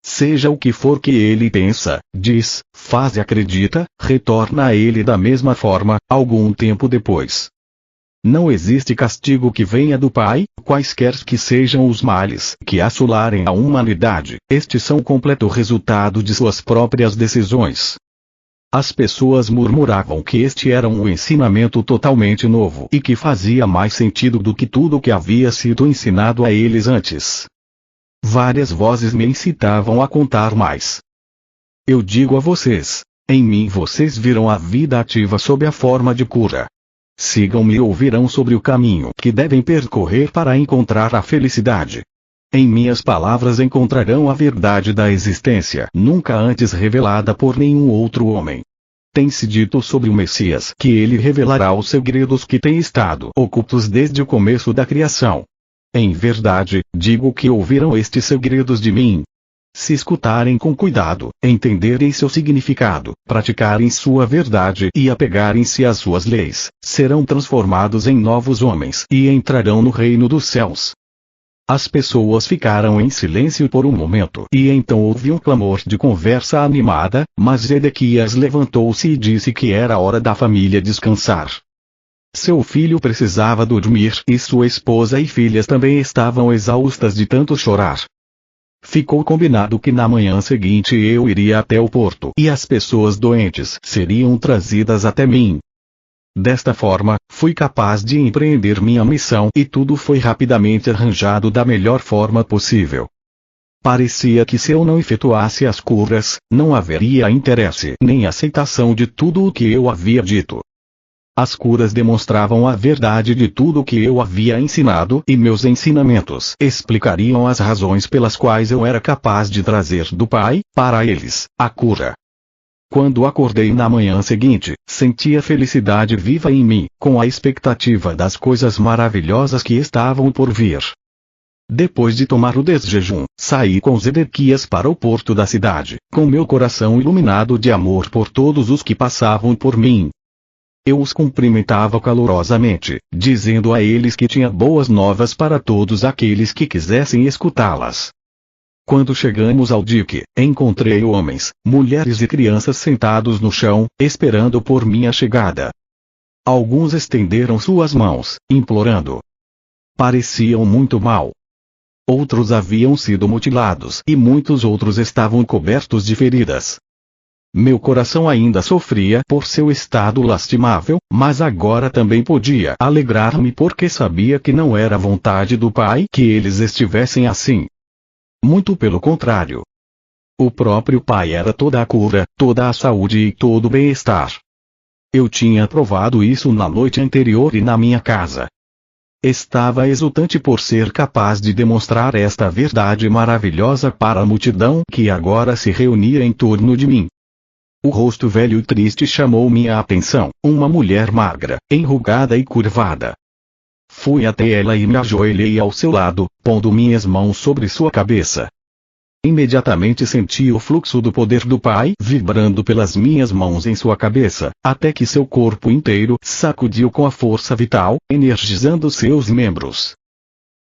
Speaker 2: Seja o que for que ele pensa, diz, faz e acredita, retorna a ele da mesma forma, algum tempo depois. Não existe castigo que venha do Pai, quaisquer que sejam os males que assolarem a humanidade, estes são completo resultado de suas próprias decisões. As pessoas murmuravam que este era um ensinamento totalmente novo e que fazia mais sentido do que tudo o que havia sido ensinado a eles antes. Várias vozes me incitavam a contar mais. Eu digo a vocês, em mim vocês viram a vida ativa sob a forma de cura. Sigam-me e ouvirão sobre o caminho que devem percorrer para encontrar a felicidade. Em minhas palavras encontrarão a verdade da existência nunca antes revelada por nenhum outro homem. Tem-se dito sobre o Messias que ele revelará os segredos que têm estado ocultos desde o começo da criação. Em verdade, digo que ouviram estes segredos de mim. Se escutarem com cuidado, entenderem seu significado, praticarem sua verdade e apegarem-se às suas leis, serão transformados em novos homens e entrarão no reino dos céus. As pessoas ficaram em silêncio por um momento e então houve um clamor de conversa animada, mas Zedequias levantou-se e disse que era hora da família descansar. Seu filho precisava dormir e sua esposa e filhas também estavam exaustas de tanto chorar. ficou combinado que na manhã seguinte eu iria até o porto e as pessoas doentes seriam trazidas até mim. Desta forma, fui capaz de empreender minha missão e tudo foi rapidamente arranjado da melhor forma possível. Parecia que se eu não efetuasse as curas, não haveria interesse nem aceitação de tudo o que eu havia dito. As curas demonstravam a verdade de tudo o que eu havia ensinado e meus ensinamentos explicariam as razões pelas quais eu era capaz de trazer do Pai, para eles, a cura. Quando acordei na manhã seguinte, sentia felicidade viva em mim, com a expectativa das coisas maravilhosas que estavam por vir. Depois de tomar o desjejum, saí com Zedequias para o porto da cidade, com meu coração iluminado de amor por todos os que passavam por mim. Eu os cumprimentava calorosamente, dizendo a eles que tinha boas novas para todos aqueles que quisessem escutá-las. Quando chegamos ao dique, encontrei homens, mulheres e crianças sentados no chão, esperando por minha chegada. Alguns estenderam suas mãos, implorando. Pareciam muito mal. Outros haviam sido mutilados e muitos outros estavam cobertos de feridas. Meu coração ainda sofria por seu estado lastimável, mas agora também podia alegrar-me porque sabia que não era vontade do Pai que eles estivessem assim. Muito pelo contrário. O próprio Pai era toda a cura, toda a saúde e todo o bem-estar. Eu tinha provado isso na noite anterior e na minha casa. Estava exultante por ser capaz de demonstrar esta verdade maravilhosa para a multidão que agora se reunia em torno de mim. O rosto velho e triste chamou minha atenção, uma mulher magra, enrugada e curvada. Fui até ela e me ajoelhei ao seu lado, pondo minhas mãos sobre sua cabeça. Imediatamente senti o fluxo do poder do Pai vibrando pelas minhas mãos em sua cabeça, até que seu corpo inteiro sacudiu com a força vital, energizando seus membros.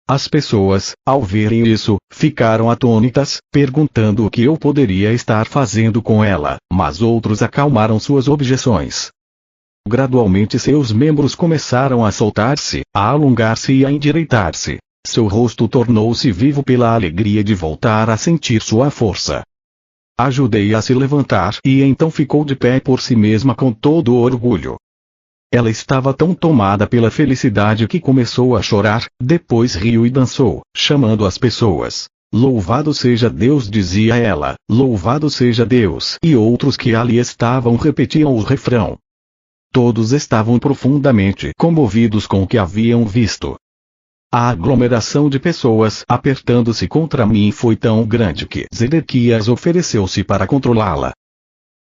Speaker 2: As pessoas, ao verem isso, ficaram atônitas, perguntando o que eu poderia estar fazendo com ela, mas outros acalmaram suas objeções. Gradualmente seus membros começaram a soltar-se, a alongar-se e a endireitar-se. Seu rosto tornou-se vivo pela alegria de voltar a sentir sua força. Ajudei-a a se levantar e então ficou de pé por si mesma com todo o orgulho. Ela estava tão tomada pela felicidade que começou a chorar, depois riu e dançou, chamando as pessoas. Louvado seja Deus, dizia ela, louvado seja Deus. E outros que ali estavam repetiam o refrão. Todos estavam profundamente comovidos com o que haviam visto. A aglomeração de pessoas apertando-se contra mim foi tão grande que Zedequias ofereceu-se para controlá-la.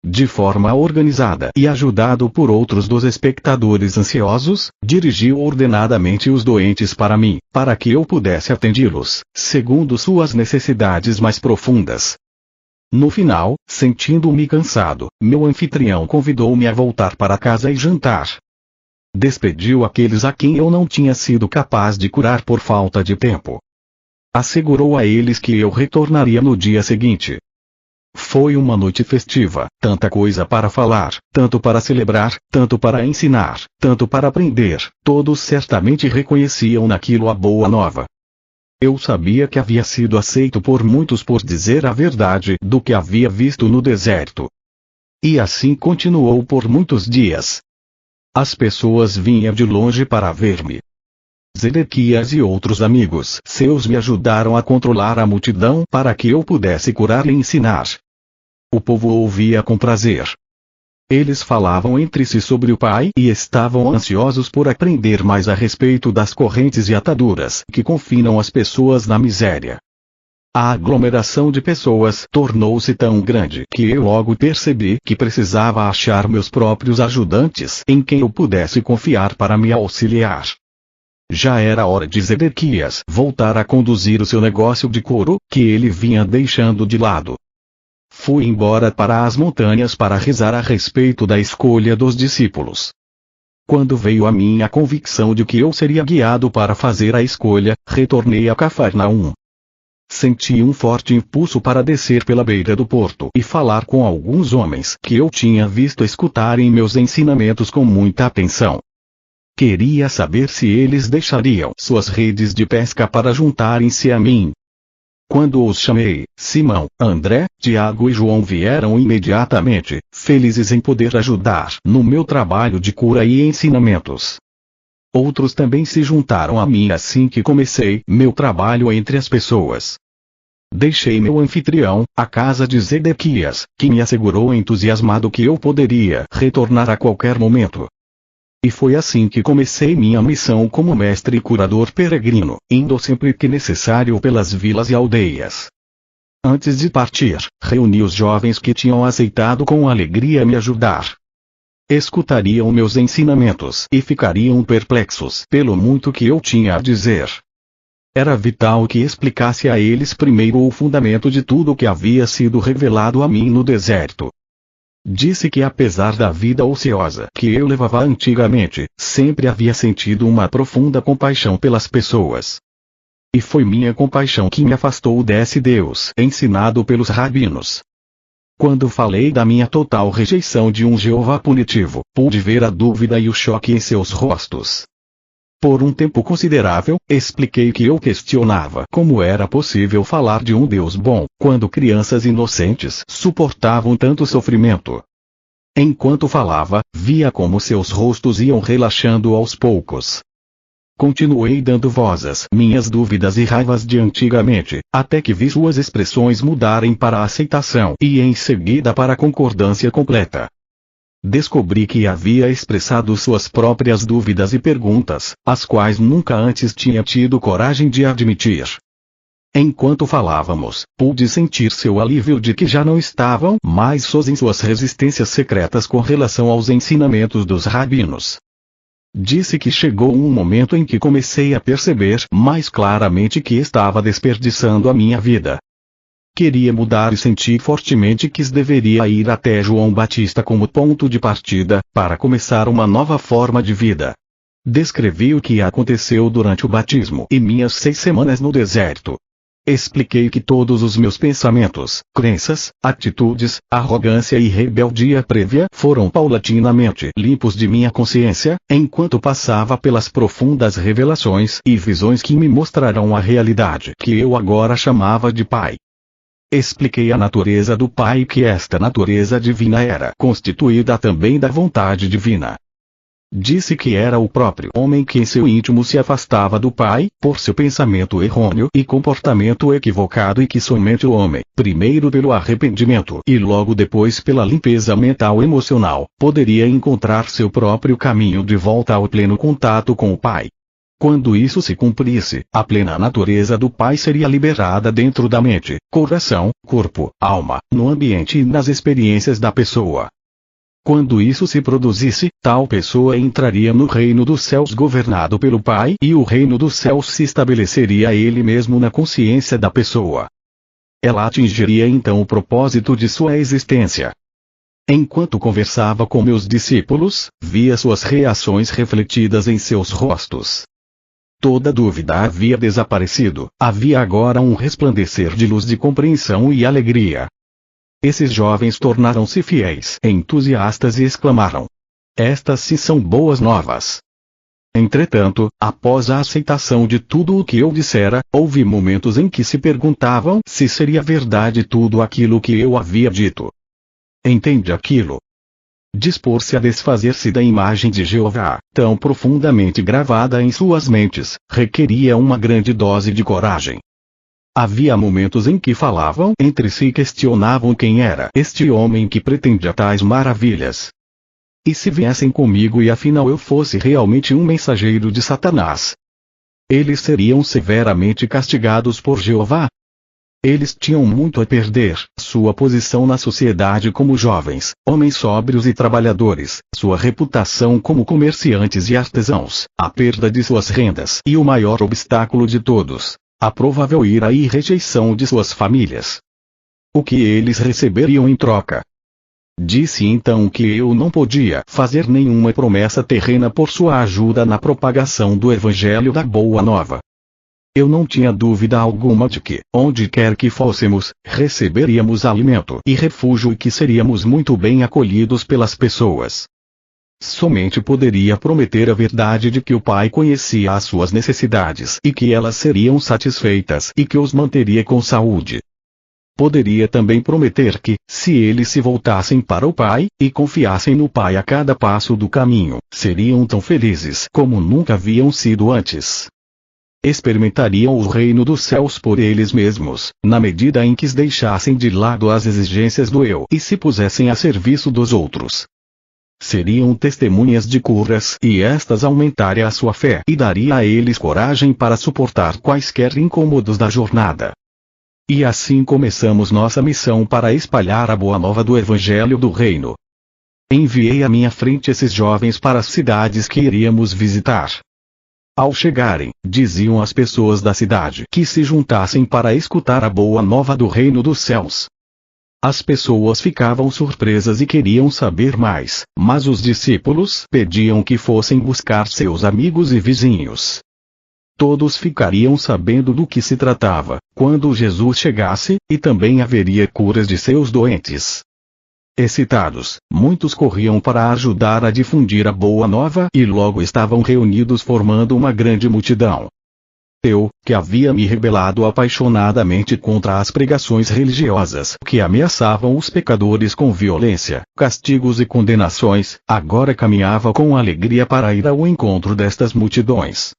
Speaker 2: De forma organizada e ajudado por outros dos espectadores ansiosos, dirigiu ordenadamente os doentes para mim, para que eu pudesse atendê-los, segundo suas necessidades mais profundas. No final, sentindo-me cansado, meu anfitrião convidou-me a voltar para casa e jantar. Despediu aqueles a quem eu não tinha sido capaz de curar por falta de tempo. Assegurou a eles que eu retornaria no dia seguinte. Foi uma noite festiva, tanta coisa para falar, tanto para celebrar, tanto para ensinar, tanto para aprender, todos certamente reconheciam naquilo a boa nova. Eu sabia que havia sido aceito por muitos por dizer a verdade do que havia visto no deserto. E assim continuou por muitos dias. As pessoas vinham de longe para ver-me. Zedequias e outros amigos seus me ajudaram a controlar a multidão para que eu pudesse curar e ensinar. O povo ouvia com prazer. Eles falavam entre si sobre o Pai e estavam ansiosos por aprender mais a respeito das correntes e ataduras que confinam as pessoas na miséria. A aglomeração de pessoas tornou-se tão grande que eu logo percebi que precisava achar meus próprios ajudantes em quem eu pudesse confiar para me auxiliar. Já era hora de Zedequias voltar a conduzir o seu negócio de couro, que ele vinha deixando de lado. Fui embora para as montanhas para rezar a respeito da escolha dos discípulos. Quando veio a mim a convicção de que eu seria guiado para fazer a escolha, retornei a Cafarnaum. Senti um forte impulso para descer pela beira do porto e falar com alguns homens que eu tinha visto escutarem meus ensinamentos com muita atenção. Queria saber se eles deixariam suas redes de pesca para juntarem-se a mim. Quando os chamei, Simão, André, Tiago e João vieram imediatamente, felizes em poder ajudar no meu trabalho de cura e ensinamentos. Outros também se juntaram a mim assim que comecei meu trabalho entre as pessoas. Deixei meu anfitrião, a casa de Zedequias, que me assegurou entusiasmado que eu poderia retornar a qualquer momento. E foi assim que comecei minha missão como mestre e curador peregrino, indo sempre que necessário pelas vilas e aldeias. Antes de partir, reuni os jovens que tinham aceitado com alegria me ajudar. Escutariam meus ensinamentos e ficariam perplexos pelo muito que eu tinha a dizer. Era vital que explicasse a eles primeiro o fundamento de tudo o que havia sido revelado a mim no deserto. Disse que apesar da vida ociosa que eu levava antigamente, sempre havia sentido uma profunda compaixão pelas pessoas. E foi minha compaixão que me afastou desse Deus ensinado pelos rabinos. Quando falei da minha total rejeição de um Jeová punitivo, pude ver a dúvida e o choque em seus rostos. Por um tempo considerável, expliquei que eu questionava como era possível falar de um Deus bom, quando crianças inocentes suportavam tanto sofrimento. Enquanto falava, via como seus rostos iam relaxando aos poucos. Continuei dando voz às minhas dúvidas e raivas de antigamente, até que vi suas expressões mudarem para a aceitação e em seguida para a concordância completa. Descobri que havia expressado suas próprias dúvidas e perguntas, as quais nunca antes tinha tido coragem de admitir. Enquanto falávamos, pude sentir seu alívio de que já não estavam mais sós em suas resistências secretas com relação aos ensinamentos dos rabinos. Disse que chegou um momento em que comecei a perceber mais claramente que estava desperdiçando a minha vida. Queria mudar e senti fortemente que deveria ir até João Batista como ponto de partida, para começar uma nova forma de vida. Descrevi o que aconteceu durante o batismo e minhas 6 semanas no deserto. Expliquei que todos os meus pensamentos, crenças, atitudes, arrogância e rebeldia prévia foram paulatinamente limpos de minha consciência, enquanto passava pelas profundas revelações e visões que me mostrarão a realidade que eu agora chamava de Pai. Expliquei a natureza do Pai e que esta natureza divina era constituída também da vontade divina. Disse que era o próprio homem que em seu íntimo se afastava do Pai, por seu pensamento errôneo e comportamento equivocado e que somente o homem, primeiro pelo arrependimento e logo depois pela limpeza mental e emocional, poderia encontrar seu próprio caminho de volta ao pleno contato com o Pai. Quando isso se cumprisse, a plena natureza do Pai seria liberada dentro da mente, coração, corpo, alma, no ambiente e nas experiências da pessoa. Quando isso se produzisse, tal pessoa entraria no reino dos céus governado pelo Pai e o reino dos céus se estabeleceria ele mesmo na consciência da pessoa. Ela atingiria então o propósito de sua existência. Enquanto conversava com meus discípulos, via suas reações refletidas em seus rostos. Toda dúvida havia desaparecido, havia agora um resplandecer de luz de compreensão e alegria. Esses jovens tornaram-se fiéis, entusiastas e exclamaram: "Estas sim são boas novas." Entretanto, após a aceitação de tudo o que eu dissera, houve momentos em que se perguntavam se seria verdade tudo aquilo que eu havia dito. Entende aquilo? Dispor-se a desfazer-se da imagem de Jeová, tão profundamente gravada em suas mentes, requeria uma grande dose de coragem. Havia momentos em que falavam entre si e questionavam quem era este homem que pretendia tais maravilhas. E se viessem comigo e afinal eu fosse realmente um mensageiro de Satanás? Eles seriam severamente castigados por Jeová? Eles tinham muito a perder, sua posição na sociedade como jovens, homens sóbrios e trabalhadores, sua reputação como comerciantes e artesãos, a perda de suas rendas e o maior obstáculo de todos, a provável ira e rejeição de suas famílias. O que eles receberiam em troca? Disse então que eu não podia fazer nenhuma promessa terrena por sua ajuda na propagação do Evangelho da Boa Nova. Eu não tinha dúvida alguma de que, onde quer que fôssemos, receberíamos alimento e refúgio e que seríamos muito bem acolhidos pelas pessoas. Somente poderia prometer a verdade de que o Pai conhecia as suas necessidades e que elas seriam satisfeitas e que os manteria com saúde. Poderia também prometer que, se eles se voltassem para o Pai, e confiassem no Pai a cada passo do caminho, seriam tão felizes como nunca haviam sido antes. Experimentariam o reino dos céus por eles mesmos, na medida em que deixassem de lado as exigências do eu e se pusessem a serviço dos outros. Seriam testemunhas de curas e estas aumentaria a sua fé e daria a eles coragem para suportar quaisquer incômodos da jornada. E assim começamos nossa missão para espalhar a boa nova do Evangelho do Reino. Enviei à minha frente esses jovens para as cidades que iríamos visitar. Ao chegarem, diziam às pessoas da cidade que se juntassem para escutar a boa nova do Reino dos Céus. As pessoas ficavam surpresas e queriam saber mais, mas os discípulos pediam que fossem buscar seus amigos e vizinhos. Todos ficariam sabendo do que se tratava, quando Jesus chegasse, e também haveria curas de seus doentes. Excitados, muitos corriam para ajudar a difundir a boa nova e logo estavam reunidos formando uma grande multidão. Eu, que havia me rebelado apaixonadamente contra as pregações religiosas que ameaçavam os pecadores com violência, castigos e condenações, agora caminhava com alegria para ir ao encontro destas multidões.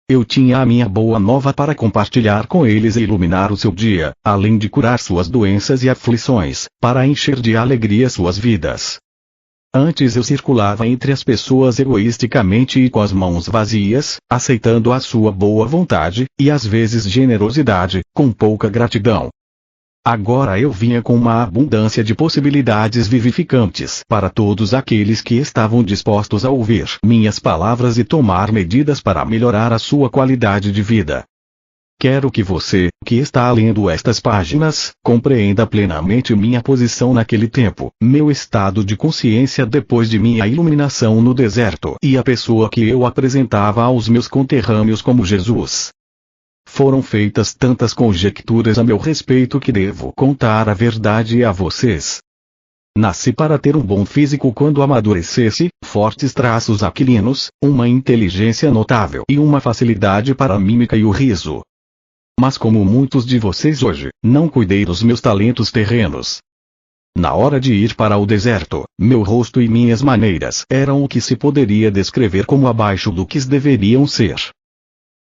Speaker 2: Eu tinha a minha boa nova para compartilhar com eles e iluminar o seu dia, além de curar suas doenças e aflições, para encher de alegria suas vidas. Antes eu circulava entre as pessoas egoisticamente e com as mãos vazias, aceitando a sua boa vontade, e às vezes generosidade, com pouca gratidão. Agora eu vinha com uma abundância de possibilidades vivificantes para todos aqueles que estavam dispostos a ouvir minhas palavras e tomar medidas para melhorar a sua qualidade de vida. Quero que você, que está lendo estas páginas, compreenda plenamente minha posição naquele tempo, meu estado de consciência depois de minha iluminação no deserto e a pessoa que eu apresentava aos meus conterrâneos como Jesus. Foram feitas tantas conjecturas a meu respeito que devo contar a verdade a vocês. Nasci para ter um bom físico quando amadurecesse, fortes traços aquilinos, uma inteligência notável e uma facilidade para a mímica e o riso. Mas como muitos de vocês hoje, não cuidei dos meus talentos terrenos. Na hora de ir para o deserto, meu rosto e minhas maneiras eram o que se poderia descrever como abaixo do que deveriam ser.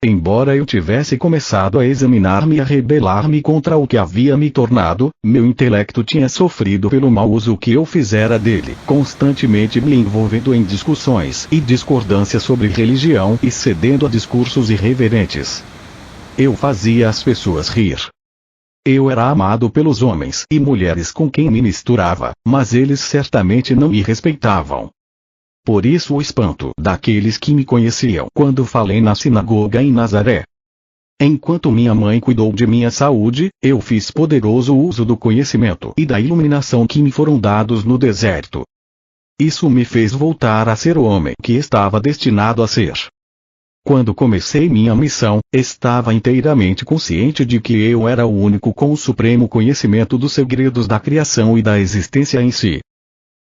Speaker 2: Embora eu tivesse começado a examinar-me e a rebelar-me contra o que havia me tornado, meu intelecto tinha sofrido pelo mau uso que eu fizera dele, constantemente me envolvendo em discussões e discordâncias sobre religião e cedendo a discursos irreverentes. Eu fazia as pessoas rir. Eu era amado pelos homens e mulheres com quem me misturava, mas eles certamente não me respeitavam. Por isso o espanto daqueles que me conheciam quando falei na sinagoga em Nazaré. Enquanto minha mãe cuidou de minha saúde, eu fiz poderoso uso do conhecimento e da iluminação que me foram dados no deserto. Isso me fez voltar a ser o homem que estava destinado a ser. Quando comecei minha missão, estava inteiramente consciente de que eu era o único com o supremo conhecimento dos segredos da criação e da existência em si.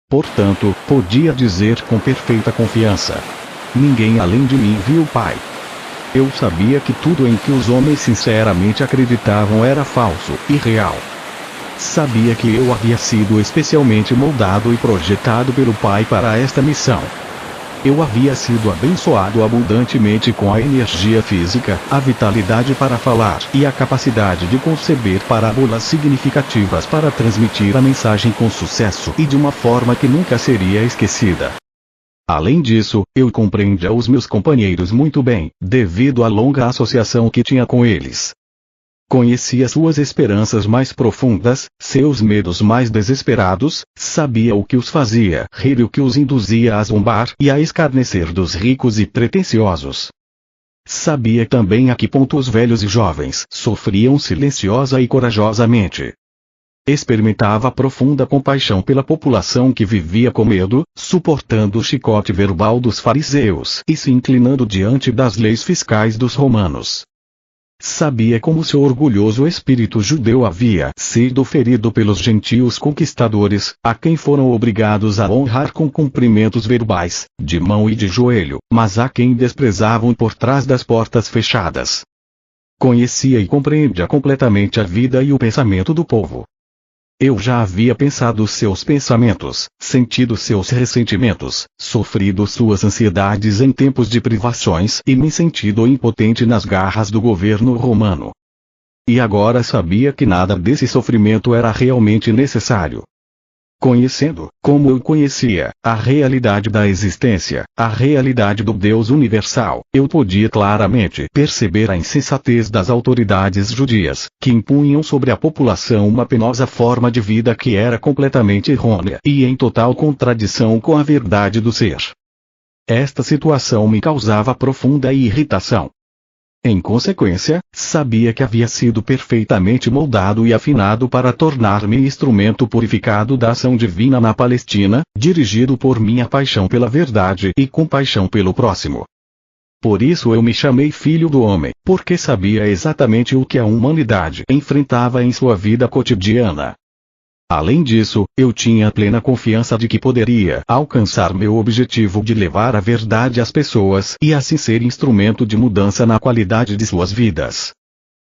Speaker 2: Portanto, podia dizer com perfeita confiança: ninguém além de mim viu o Pai. Eu sabia que tudo em que os homens sinceramente acreditavam era falso, irreal. Sabia que eu havia sido especialmente moldado e projetado pelo Pai para esta missão. Eu havia sido abençoado abundantemente com a energia física, a vitalidade para falar e a capacidade de conceber parábolas significativas para transmitir a mensagem com sucesso e de uma forma que nunca seria esquecida. Além disso, eu compreendia os meus companheiros muito bem, devido à longa associação que tinha com eles. Conhecia suas esperanças mais profundas, seus medos mais desesperados, sabia o que os fazia rir e o que os induzia a zombar e a escarnecer dos ricos e pretensiosos. Sabia também a que ponto os velhos e jovens sofriam silenciosa e corajosamente. Experimentava profunda compaixão pela população que vivia com medo, suportando o chicote verbal dos fariseus e se inclinando diante das leis fiscais dos romanos. sabia como seu orgulhoso espírito judeu havia sido ferido pelos gentios conquistadores, a quem foram obrigados a honrar com cumprimentos verbais, de mão e de joelho, mas a quem desprezavam por trás das portas fechadas. Conhecia e compreendia completamente a vida e o pensamento do povo. Eu já havia pensado seus pensamentos, sentido seus ressentimentos, sofrido suas ansiedades em tempos de privações e me sentido impotente nas garras do governo romano. E agora sabia que nada desse sofrimento era realmente necessário. Conhecendo, como eu conhecia, a realidade da existência, a realidade do Deus universal, eu podia claramente perceber a insensatez das autoridades judias, que impunham sobre a população uma penosa forma de vida que era completamente errônea e em total contradição com a verdade do ser. Esta situação me causava profunda irritação. Em consequência, sabia que havia sido perfeitamente moldado e afinado para tornar-me instrumento purificado da ação divina na Palestina, dirigido por minha paixão pela verdade e compaixão pelo próximo. Por isso eu me chamei Filho do Homem, porque sabia exatamente o que a humanidade enfrentava em sua vida cotidiana. Além disso, eu tinha plena confiança de que poderia alcançar meu objetivo de levar a verdade às pessoas e assim ser instrumento de mudança na qualidade de suas vidas.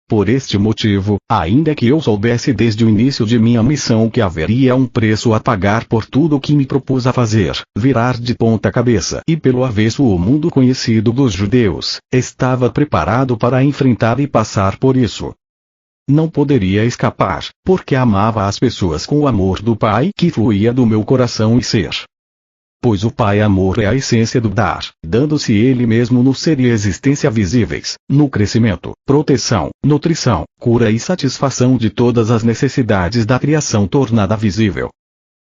Speaker 2: Por este motivo, ainda que eu soubesse desde o início de minha missão que haveria um preço a pagar por tudo o que me propus a fazer, virar de ponta cabeça e pelo avesso o mundo conhecido dos judeus, estava preparado para enfrentar e passar por isso. Não poderia escapar, porque amava as pessoas com o amor do Pai que fluía do meu coração e ser. Pois o Pai amor é a essência do dar, dando-se Ele mesmo no ser e existência visíveis, no crescimento, proteção, nutrição, cura e satisfação de todas as necessidades da criação tornada visível.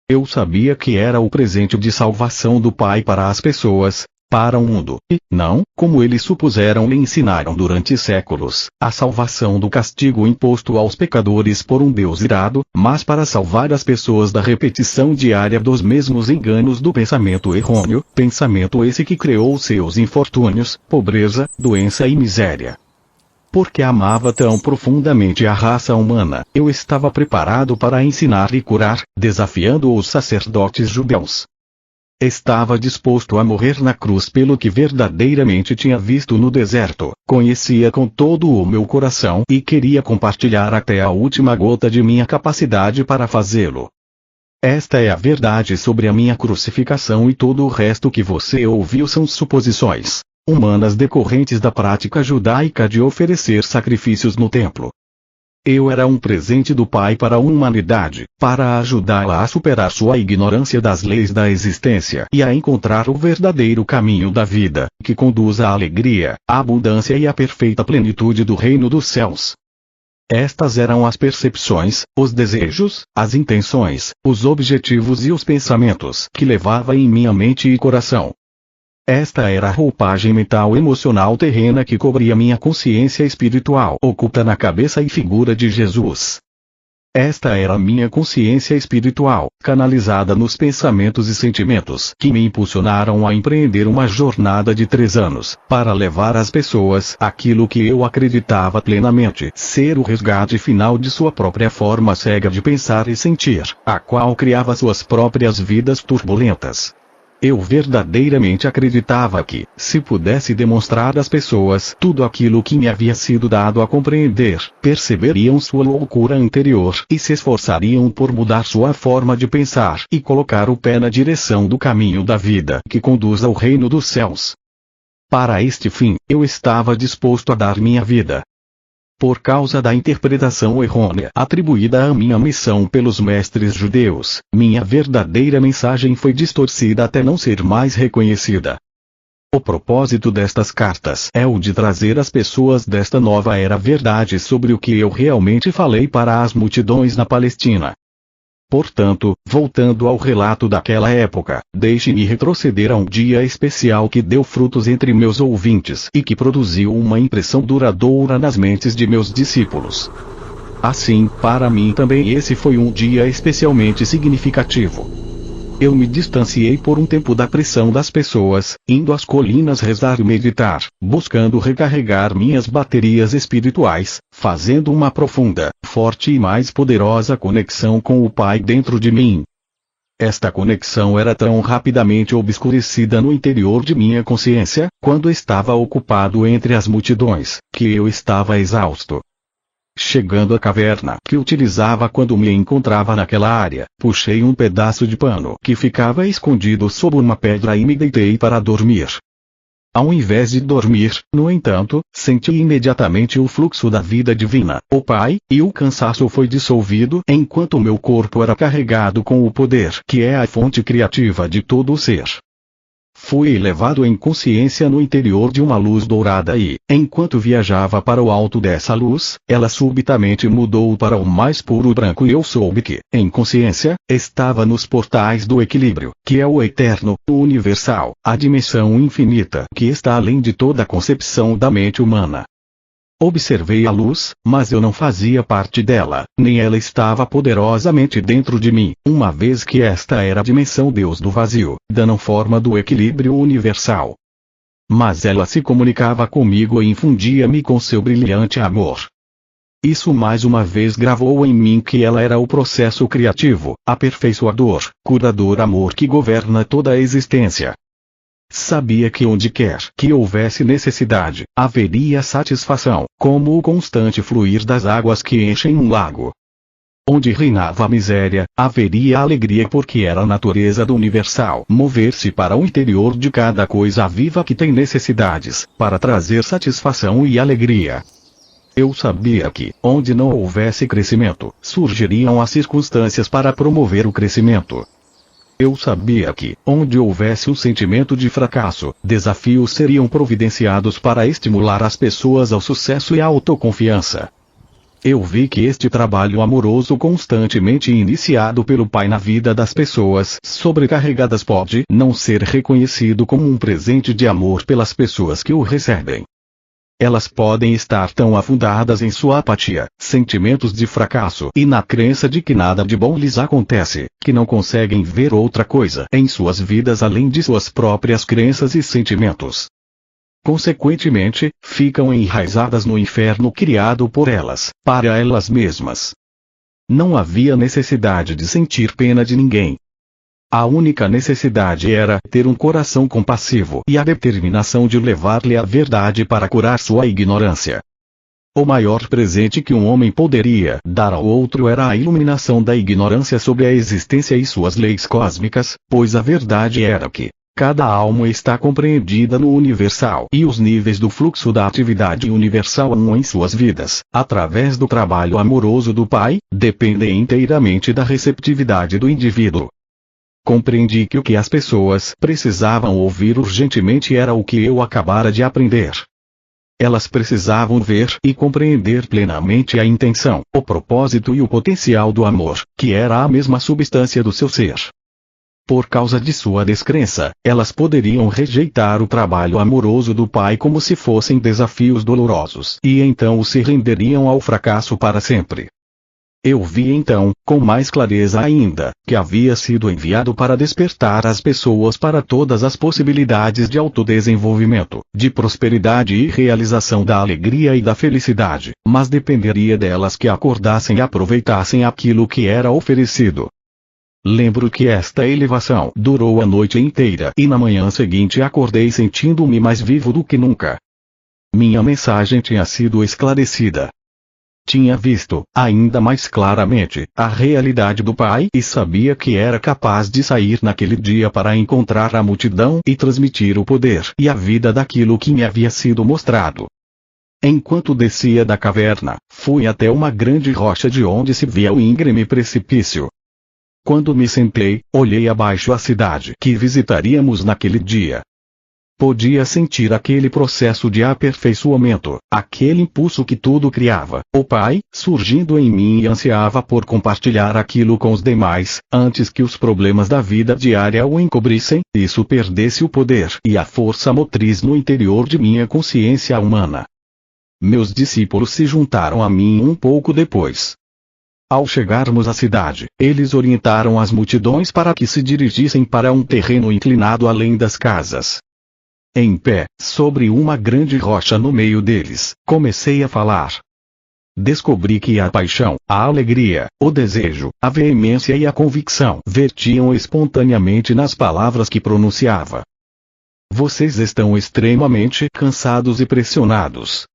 Speaker 2: Eu sabia que era o presente de salvação do Pai para as pessoas, para o mundo, e, não, como eles supuseram e ensinaram durante séculos, a salvação do castigo imposto aos pecadores por um Deus irado, mas para salvar as pessoas da repetição diária dos mesmos enganos do pensamento errôneo, pensamento esse que criou seus infortúnios, pobreza, doença e miséria. Porque amava tão profundamente a raça humana, eu estava preparado para ensinar e curar, desafiando os sacerdotes judeus. Estava disposto a morrer na cruz pelo que verdadeiramente tinha visto no deserto, conhecia com todo o meu coração e queria compartilhar até a última gota de minha capacidade para fazê-lo. Esta é a verdade sobre a minha crucificação e todo o resto que você ouviu são suposições humanas decorrentes da prática judaica de oferecer sacrifícios no templo. Eu era um presente do Pai para a humanidade, para ajudá-la a superar sua ignorância das leis da existência e a encontrar o verdadeiro caminho da vida, que conduz à alegria, à abundância e à perfeita plenitude do reino dos céus. Estas eram as percepções, os desejos, as intenções, os objetivos e os pensamentos que levava em minha mente e coração. Esta era a roupagem mental emocional terrena que cobria minha consciência espiritual oculta na cabeça e figura de Jesus. Esta era a minha consciência espiritual, canalizada nos pensamentos e sentimentos que me impulsionaram a empreender uma jornada de 3 anos, para levar às pessoas aquilo que eu acreditava plenamente ser o resgate final de sua própria forma cega de pensar e sentir, a qual criava suas próprias vidas turbulentas. Eu verdadeiramente acreditava que, se pudesse demonstrar às pessoas tudo aquilo que me havia sido dado a compreender, perceberiam sua loucura anterior e se esforçariam por mudar sua forma de pensar e colocar o pé na direção do caminho da vida que conduz ao reino dos céus. Para este fim, eu estava disposto a dar minha vida. Por causa da interpretação errônea atribuída à minha missão pelos mestres judeus, minha verdadeira mensagem foi distorcida até não ser mais reconhecida. O propósito destas cartas é o de trazer às pessoas desta nova era verdade sobre o que eu realmente falei para as multidões na Palestina. Portanto, voltando ao relato daquela época, deixe-me retroceder a um dia especial que deu frutos entre meus ouvintes e que produziu uma impressão duradoura nas mentes de meus discípulos. Assim, para mim também esse foi um dia especialmente significativo. Eu me distanciei por um tempo da pressão das pessoas, indo às colinas rezar e meditar, buscando recarregar minhas baterias espirituais, fazendo uma profunda, forte e mais poderosa conexão com o Pai dentro de mim. Esta conexão era tão rapidamente obscurecida no interior de minha consciência, quando estava ocupado entre as multidões, que eu estava exausto. Chegando à caverna que utilizava quando me encontrava naquela área, puxei um pedaço de pano que ficava escondido sob uma pedra e me deitei para dormir. Ao invés de dormir, no entanto, senti imediatamente o fluxo da vida divina, o Pai, e o cansaço foi dissolvido enquanto meu corpo era carregado com o poder que é a fonte criativa de todo o ser. Fui elevado em consciência no interior de uma luz dourada e, enquanto viajava para o alto dessa luz, ela subitamente mudou para o mais puro branco e eu soube que, em consciência, estava nos portais do equilíbrio, que é o eterno, o universal, a dimensão infinita que está além de toda a concepção da mente humana. Observei a luz, mas eu não fazia parte dela, nem ela estava poderosamente dentro de mim, uma vez que esta era a dimensão Deus do vazio, dando forma do equilíbrio universal. Mas ela se comunicava comigo e infundia-me com seu brilhante amor. Isso mais uma vez gravou em mim que ela era o processo criativo, aperfeiçoador, curador amor que governa toda a existência. Sabia que onde quer que houvesse necessidade, haveria satisfação, como o constante fluir das águas que enchem um lago. Onde reinava a miséria, haveria alegria porque era a natureza do universal mover-se para o interior de cada coisa viva que tem necessidades, para trazer satisfação e alegria. Eu sabia que, onde não houvesse crescimento, surgiriam as circunstâncias para promover o crescimento. Eu sabia que, onde houvesse um sentimento de fracasso, desafios seriam providenciados para estimular as pessoas ao sucesso e à autoconfiança. Eu vi que este trabalho amoroso constantemente iniciado pelo Pai na vida das pessoas sobrecarregadas pode não ser reconhecido como um presente de amor pelas pessoas que o recebem. Elas podem estar tão afundadas em sua apatia, sentimentos de fracasso e na crença de que nada de bom lhes acontece, que não conseguem ver outra coisa em suas vidas além de suas próprias crenças e sentimentos. Consequentemente, ficam enraizadas no inferno criado por elas, para elas mesmas. Não havia necessidade de sentir pena de ninguém. A única necessidade era ter um coração compassivo e a determinação de levar-lhe a verdade para curar sua ignorância. O maior presente que um homem poderia dar ao outro era a iluminação da ignorância sobre a existência e suas leis cósmicas, pois a verdade era que cada alma está compreendida no universal e os níveis do fluxo da atividade universal em suas vidas, através do trabalho amoroso do Pai, dependem inteiramente da receptividade do indivíduo. Compreendi que o que as pessoas precisavam ouvir urgentemente era o que eu acabara de aprender. Elas precisavam ver e compreender plenamente a intenção, o propósito e o potencial do amor, que era a mesma substância do seu ser. Por causa de sua descrença, elas poderiam rejeitar o trabalho amoroso do Pai como se fossem desafios dolorosos e então se renderiam ao fracasso para sempre. Eu vi então, com mais clareza ainda, que havia sido enviado para despertar as pessoas para todas as possibilidades de autodesenvolvimento, de prosperidade e realização da alegria e da felicidade, mas dependeria delas que acordassem e aproveitassem aquilo que era oferecido. Lembro que esta elevação durou a noite inteira e na manhã seguinte acordei sentindo-me mais vivo do que nunca. Minha mensagem tinha sido esclarecida. Tinha visto, ainda mais claramente, a realidade do Pai e sabia que era capaz de sair naquele dia para encontrar a multidão e transmitir o poder e a vida daquilo que me havia sido mostrado. Enquanto descia da caverna, fui até uma grande rocha de onde se via o íngreme precipício. Quando me sentei, olhei abaixo a cidade que visitaríamos naquele dia. Podia sentir aquele processo de aperfeiçoamento, aquele impulso que tudo criava, o Pai, surgindo em mim e ansiava por compartilhar aquilo com os demais, antes que os problemas da vida diária o encobrissem, e isso perdesse o poder e a força motriz no interior de minha consciência humana. Meus discípulos se juntaram a mim um pouco depois. Ao chegarmos à cidade, eles orientaram as multidões para que se dirigissem para um terreno inclinado além das casas. Em pé, sobre uma grande rocha no meio deles, comecei a falar. Descobri que a paixão, a alegria, o desejo, a veemência e a convicção vertiam espontaneamente nas palavras que pronunciava. Vocês estão extremamente cansados e pressionados.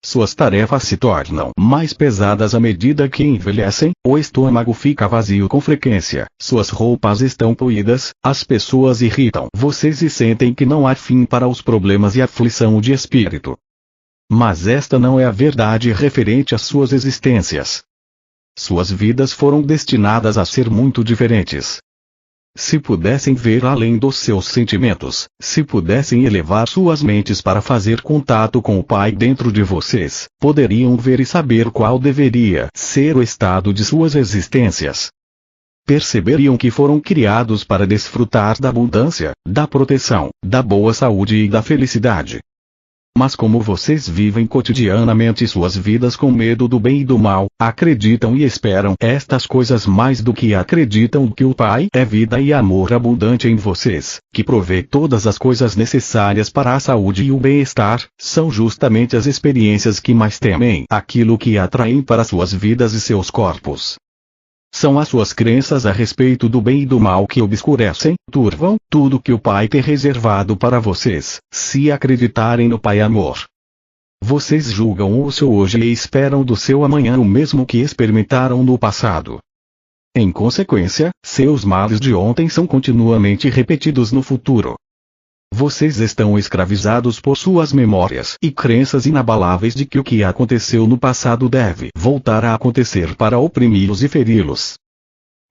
Speaker 2: Suas tarefas se tornam mais pesadas à medida que envelhecem, o estômago fica vazio com frequência, suas roupas estão poídas, as pessoas irritam vocês e sentem que não há fim para os problemas e aflição de espírito. Mas esta não é a verdade referente às suas existências. Suas vidas foram destinadas a ser muito diferentes. Se pudessem ver além dos seus sentimentos, se pudessem elevar suas mentes para fazer contato com o Pai dentro de vocês, poderiam ver e saber qual deveria ser o estado de suas existências. Perceberiam que foram criados para desfrutar da abundância, da proteção, da boa saúde e da felicidade. Mas como vocês vivem cotidianamente suas vidas com medo do bem e do mal, acreditam e esperam estas coisas mais do que acreditam que o Pai é vida e amor abundante em vocês, que provê todas as coisas necessárias para a saúde e o bem-estar, são justamente as experiências que mais temem aquilo que atraem para suas vidas e seus corpos. São as suas crenças a respeito do bem e do mal que obscurecem, turvam, tudo que o Pai tem reservado para vocês, se acreditarem no Pai Amor. Vocês julgam o seu hoje e esperam do seu amanhã o mesmo que experimentaram no passado. Em consequência, seus males de ontem são continuamente repetidos no futuro. Vocês estão escravizados por suas memórias e crenças inabaláveis de que o que aconteceu no passado deve voltar a acontecer para oprimi-los e feri-los.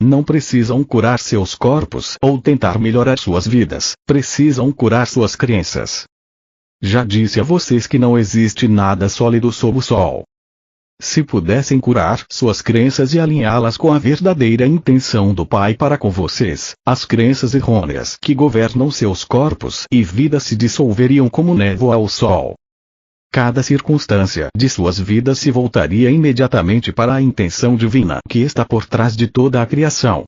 Speaker 2: Não precisam curar seus corpos ou tentar melhorar suas vidas, precisam curar suas crenças. Já disse a vocês que não existe nada sólido sob o sol. Se pudessem curar suas crenças e alinhá-las com a verdadeira intenção do Pai para com vocês, as crenças errôneas que governam seus corpos e vidas se dissolveriam como névoa ao sol. Cada circunstância de suas vidas se voltaria imediatamente para a intenção divina que está por trás de toda a criação.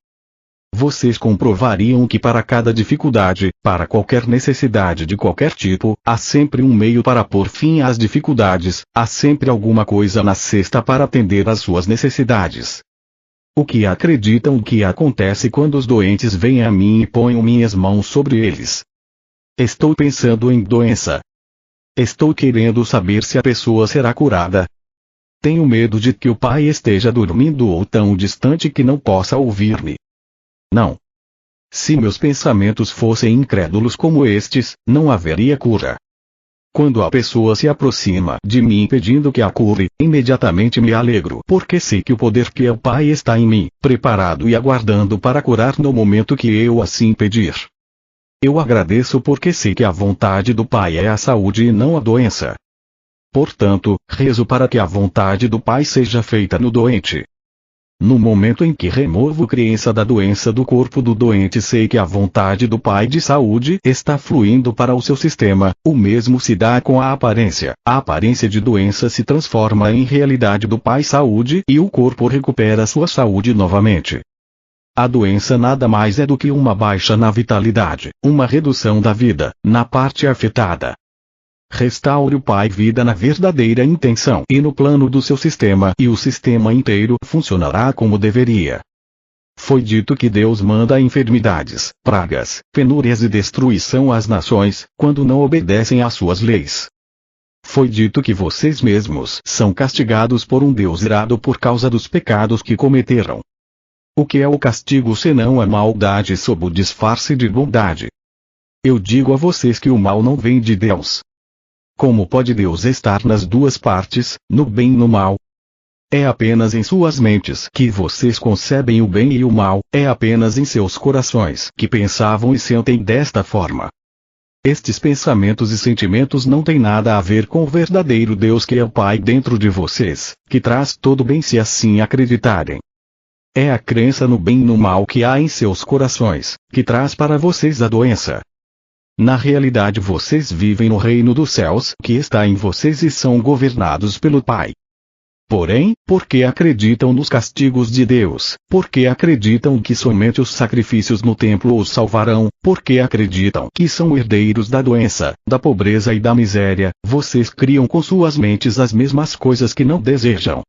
Speaker 2: Vocês comprovariam que para cada dificuldade, para qualquer necessidade de qualquer tipo, há sempre um meio para pôr fim às dificuldades, há sempre alguma coisa na cesta para atender às suas necessidades. O que acreditam que acontece quando os doentes vêm a mim e ponho minhas mãos sobre eles? Estou pensando em doença. Estou querendo saber se a pessoa será curada. Tenho medo de que o Pai esteja dormindo ou tão distante que não possa ouvir-me. Não. Se meus pensamentos fossem incrédulos como estes, não haveria cura. Quando a pessoa se aproxima de mim pedindo que a cure, imediatamente me alegro porque sei que o poder que é o Pai está em mim, preparado e aguardando para curar no momento que eu assim pedir. Eu agradeço porque sei que a vontade do Pai é a saúde e não a doença. Portanto, rezo para que a vontade do Pai seja feita no doente. No momento em que removo crença da doença do corpo do doente, sei que a vontade do Pai de saúde está fluindo para o seu sistema, o mesmo se dá com a aparência. A aparência de doença se transforma em realidade do Pai saúde e o corpo recupera sua saúde novamente. A doença nada mais é do que uma baixa na vitalidade, uma redução da vida, na parte afetada. Restaure o Pai vida na verdadeira intenção e no plano do seu sistema e o sistema inteiro funcionará como deveria. Foi dito que Deus manda enfermidades, pragas, penúrias e destruição às nações, quando não obedecem às suas leis. Foi dito que vocês mesmos são castigados por um Deus irado por causa dos pecados que cometeram. O que é o castigo senão a maldade sob o disfarce de bondade? Eu digo a vocês que o mal não vem de Deus. Como pode Deus estar nas duas partes, no bem e no mal? É apenas em suas mentes que vocês concebem o bem e o mal, é apenas em seus corações que pensavam e sentem desta forma. Estes pensamentos e sentimentos não têm nada a ver com o verdadeiro Deus que é o Pai dentro de vocês, que traz todo o bem se assim acreditarem. É a crença no bem e no mal que há em seus corações, que traz para vocês a doença. Na realidade vocês vivem no reino dos céus que está em vocês e são governados pelo Pai. Porém, porque acreditam nos castigos de Deus, porque acreditam que somente os sacrifícios no templo os salvarão, porque acreditam que são herdeiros da doença, da pobreza e da miséria, vocês criam com suas mentes as mesmas coisas que não desejam.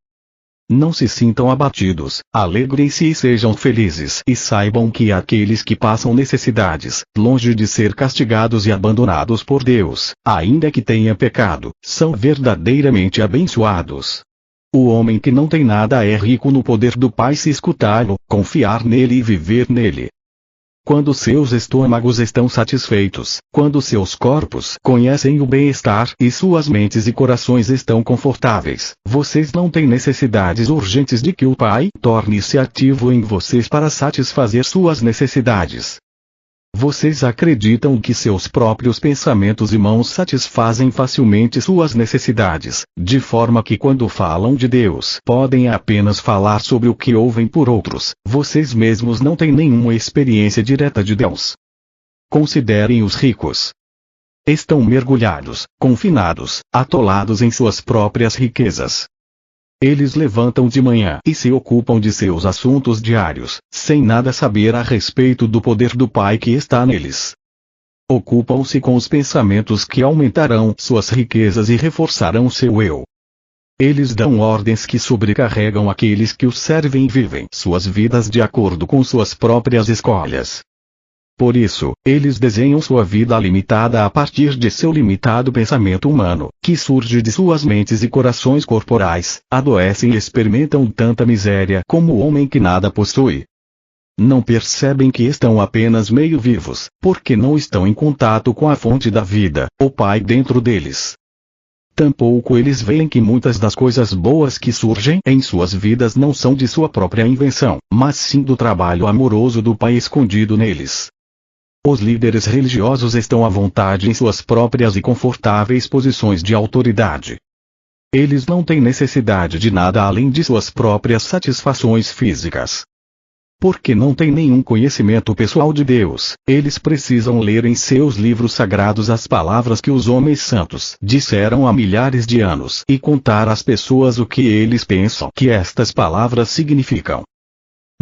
Speaker 2: Não se sintam abatidos, alegrem-se e sejam felizes. E saibam que aqueles que passam necessidades, longe de ser castigados e abandonados por Deus, ainda que tenham pecado, são verdadeiramente abençoados. O homem que não tem nada é rico no poder do Pai se escutá-lo, confiar nele e viver nele. Quando seus estômagos estão satisfeitos, quando seus corpos conhecem o bem-estar e suas mentes e corações estão confortáveis, vocês não têm necessidades urgentes de que o Pai torne-se ativo em vocês para satisfazer suas necessidades. Vocês acreditam que seus próprios pensamentos e mãos satisfazem facilmente suas necessidades, de forma que quando falam de Deus podem apenas falar sobre o que ouvem por outros, vocês mesmos não têm nenhuma experiência direta de Deus. Considerem os ricos. Estão mergulhados, confinados, atolados em suas próprias riquezas. Eles levantam de manhã e se ocupam de seus assuntos diários, sem nada saber a respeito do poder do Pai que está neles. Ocupam-se com os pensamentos que aumentarão suas riquezas e reforçarão seu eu. Eles dão ordens que sobrecarregam aqueles que os servem e vivem suas vidas de acordo com suas próprias escolhas. Por isso, eles desenham sua vida limitada a partir de seu limitado pensamento humano, que surge de suas mentes e corações corporais, adoecem e experimentam tanta miséria como o homem que nada possui. Não percebem que estão apenas meio vivos, porque não estão em contato com a fonte da vida, o Pai dentro deles. Tampouco eles veem que muitas das coisas boas que surgem em suas vidas não são de sua própria invenção, mas sim do trabalho amoroso do Pai escondido neles. Os líderes religiosos estão à vontade em suas próprias e confortáveis posições de autoridade. Eles não têm necessidade de nada além de suas próprias satisfações físicas. Porque não têm nenhum conhecimento pessoal de Deus, eles precisam ler em seus livros sagrados as palavras que os homens santos disseram há milhares de anos e contar às pessoas o que eles pensam que estas palavras significam.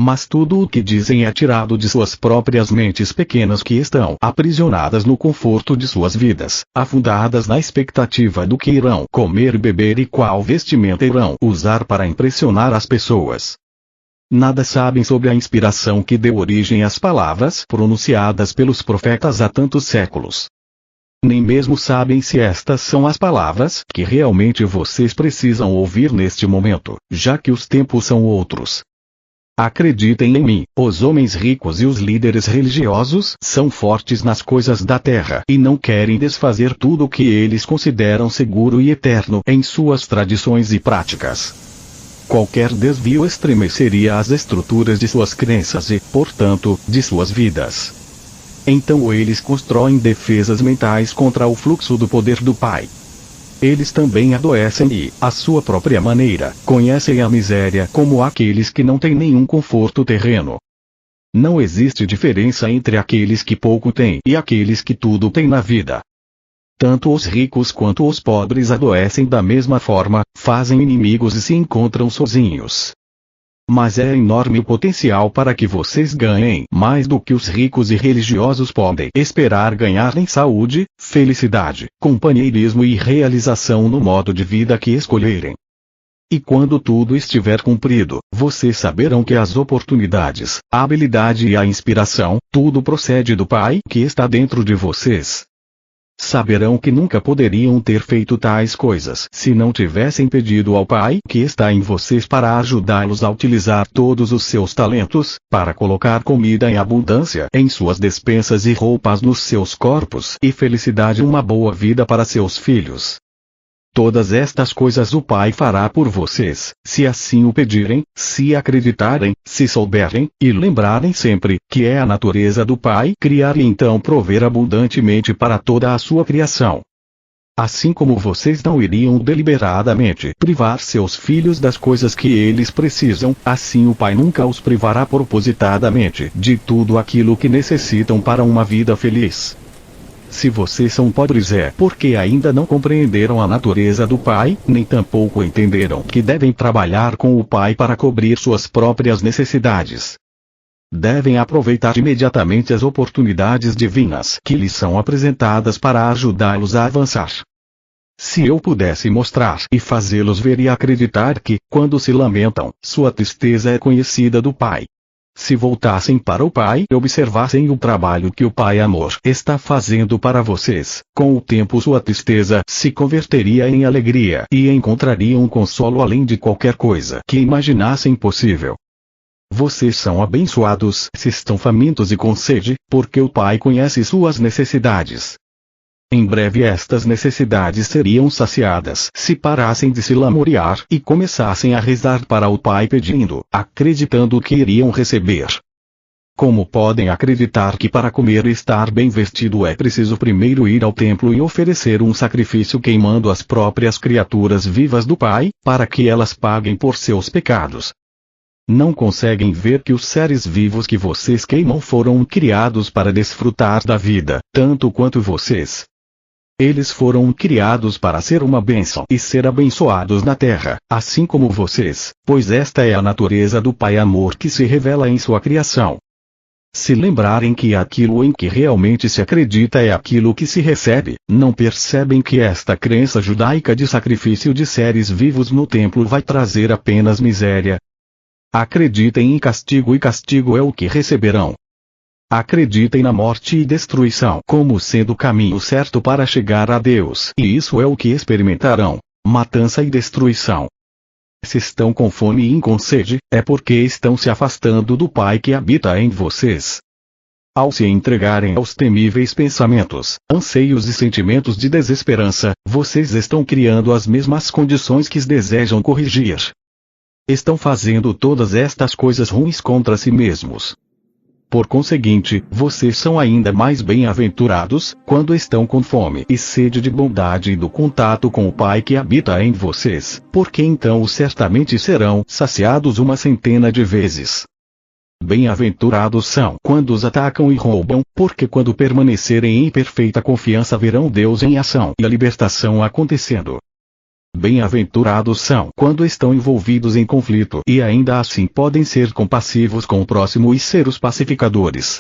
Speaker 2: Mas tudo o que dizem é tirado de suas próprias mentes pequenas que estão aprisionadas no conforto de suas vidas, afundadas na expectativa do que irão comer e beber e qual vestimenta irão usar para impressionar as pessoas. Nada sabem sobre a inspiração que deu origem às palavras pronunciadas pelos profetas há tantos séculos. Nem mesmo sabem se estas são as palavras que realmente vocês precisam ouvir neste momento, já que os tempos são outros. Acreditem em mim, os homens ricos e os líderes religiosos são fortes nas coisas da terra e não querem desfazer tudo o que eles consideram seguro e eterno em suas tradições e práticas. Qualquer desvio estremeceria as estruturas de suas crenças e, portanto, de suas vidas. Então eles constroem defesas mentais contra o fluxo do poder do Pai. Eles também adoecem e, à sua própria maneira, conhecem a miséria como aqueles que não têm nenhum conforto terreno. Não existe diferença entre aqueles que pouco têm e aqueles que tudo têm na vida. Tanto os ricos quanto os pobres adoecem da mesma forma, fazem inimigos e se encontram sozinhos. Mas é enorme o potencial para que vocês ganhem mais do que os ricos e religiosos podem esperar ganhar em saúde, felicidade, companheirismo e realização no modo de vida que escolherem. E quando tudo estiver cumprido, vocês saberão que as oportunidades, a habilidade e a inspiração, tudo procede do Pai que está dentro de vocês. Saberão que nunca poderiam ter feito tais coisas se não tivessem pedido ao Pai que está em vocês para ajudá-los a utilizar todos os seus talentos, para colocar comida em abundância em suas despensas e roupas nos seus corpos e felicidade uma boa vida para seus filhos. Todas estas coisas o Pai fará por vocês, se assim o pedirem, se acreditarem, se souberem, e lembrarem sempre, que é a natureza do Pai criar e então prover abundantemente para toda a sua criação. Assim como vocês não iriam deliberadamente privar seus filhos das coisas que eles precisam, assim o Pai nunca os privará propositadamente de tudo aquilo que necessitam para uma vida feliz. Se vocês são pobres é porque ainda não compreenderam a natureza do Pai, nem tampouco entenderam que devem trabalhar com o Pai para cobrir suas próprias necessidades. Devem aproveitar imediatamente as oportunidades divinas que lhes são apresentadas para ajudá-los a avançar. Se eu pudesse mostrar e fazê-los ver e acreditar que, quando se lamentam, sua tristeza é conhecida do Pai. Se voltassem para o Pai e observassem o trabalho que o Pai Amor está fazendo para vocês, com o tempo sua tristeza se converteria em alegria e encontrariam um consolo além de qualquer coisa que imaginassem possível. Vocês são abençoados se estão famintos e com sede, porque o Pai conhece suas necessidades. Em breve estas necessidades seriam saciadas se parassem de se lamuriar e começassem a rezar para o Pai pedindo, acreditando que iriam receber. Como podem acreditar que para comer e estar bem vestido é preciso primeiro ir ao templo e oferecer um sacrifício queimando as próprias criaturas vivas do Pai, para que elas paguem por seus pecados? Não conseguem ver que os seres vivos que vocês queimam foram criados para desfrutar da vida, tanto quanto vocês. Eles foram criados para ser uma bênção e ser abençoados na terra, assim como vocês, pois esta é a natureza do Pai Amor que se revela em sua criação. Se lembrarem que aquilo em que realmente se acredita é aquilo que se recebe, não percebem que esta crença judaica de sacrifício de seres vivos no templo vai trazer apenas miséria. Acreditem em castigo e castigo é o que receberão. Acreditem na morte e destruição como sendo o caminho certo para chegar a Deus, e isso é o que experimentarão: matança e destruição. Se estão com fome e com sede, é porque estão se afastando do Pai que habita em vocês. Ao se entregarem aos temíveis pensamentos, anseios e sentimentos de desesperança, vocês estão criando as mesmas condições que desejam corrigir. Estão fazendo todas estas coisas ruins contra si mesmos. Por conseguinte, vocês são ainda mais bem-aventurados, quando estão com fome e sede de bondade e do contato com o Pai que habita em vocês, porque então certamente serão saciados 100 de vezes. Bem-aventurados são quando os atacam e roubam, porque quando permanecerem em perfeita confiança verão Deus em ação e a libertação acontecendo. Bem-aventurados são quando estão envolvidos em conflito e ainda assim podem ser compassivos com o próximo e ser os pacificadores.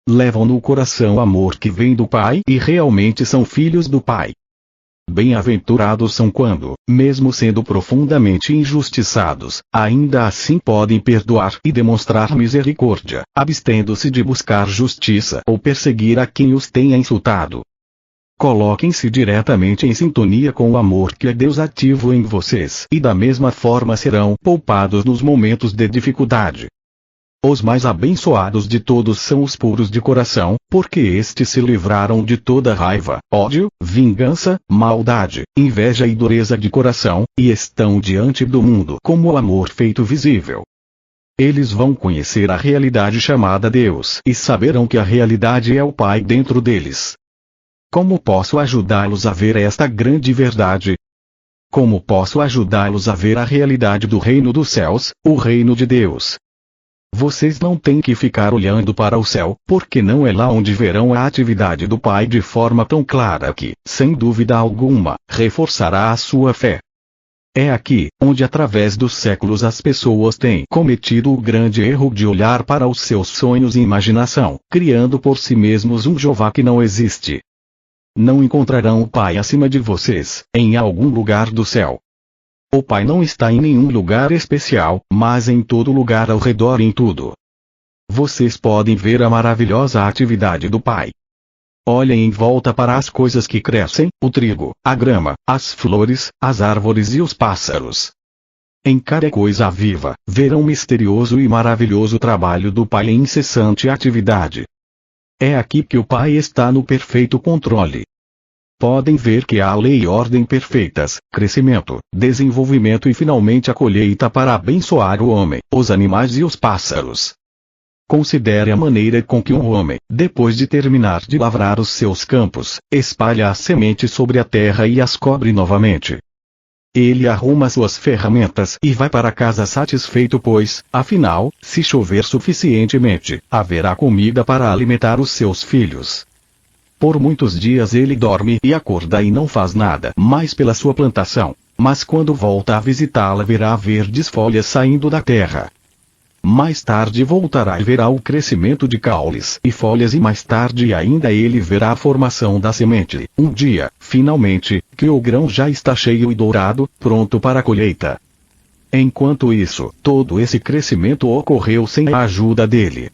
Speaker 2: Levam no coração o amor que vem do Pai e realmente são filhos do Pai. Bem-aventurados são quando, mesmo sendo profundamente injustiçados, ainda assim podem perdoar e demonstrar misericórdia, abstendo-se de buscar justiça ou perseguir a quem os tenha insultado. Coloquem-se diretamente em sintonia com o amor que é Deus ativo em vocês e da mesma forma serão poupados nos momentos de dificuldade. Os mais abençoados de todos são os puros de coração, porque estes se livraram de toda raiva, ódio, vingança, maldade, inveja e dureza de coração, e estão diante do mundo como o amor feito visível. Eles vão conhecer a realidade chamada Deus e saberão que a realidade é o Pai dentro deles. Como posso ajudá-los a ver esta grande verdade? Como posso ajudá-los a ver a realidade do reino dos céus, o reino de Deus? Vocês não têm que ficar olhando para o céu, porque não é lá onde verão a atividade do Pai de forma tão clara que, sem dúvida alguma, reforçará a sua fé. É aqui, onde através dos séculos as pessoas têm cometido o grande erro de olhar para os seus sonhos e imaginação, criando por si mesmos um Jeová que não existe. Não encontrarão o Pai acima de vocês, em algum lugar do céu. O Pai não está em nenhum lugar especial, mas em todo lugar ao redor em tudo. Vocês podem ver a maravilhosa atividade do Pai. Olhem em volta para as coisas que crescem, o trigo, a grama, as flores, as árvores e os pássaros. Em cada coisa viva, verão o misterioso e maravilhoso trabalho do Pai em incessante atividade. É aqui que o Pai está no perfeito controle. Podem ver que há lei e ordem perfeitas, crescimento, desenvolvimento e finalmente a colheita para abençoar o homem, os animais e os pássaros. Considere a maneira com que um homem, depois de terminar de lavrar os seus campos, espalha as sementes sobre a terra e as cobre novamente. Ele arruma suas ferramentas e vai para casa satisfeito pois, afinal, se chover suficientemente, haverá comida para alimentar os seus filhos. Por muitos dias ele dorme e acorda e não faz nada mais pela sua plantação, mas quando volta a visitá-la verá verdes folhas saindo da terra. Mais tarde voltará e verá o crescimento de caules e folhas e mais tarde ainda ele verá a formação da semente. Um dia, finalmente, que o grão já está cheio e dourado, pronto para a colheita. Enquanto isso, todo esse crescimento ocorreu sem a ajuda dele.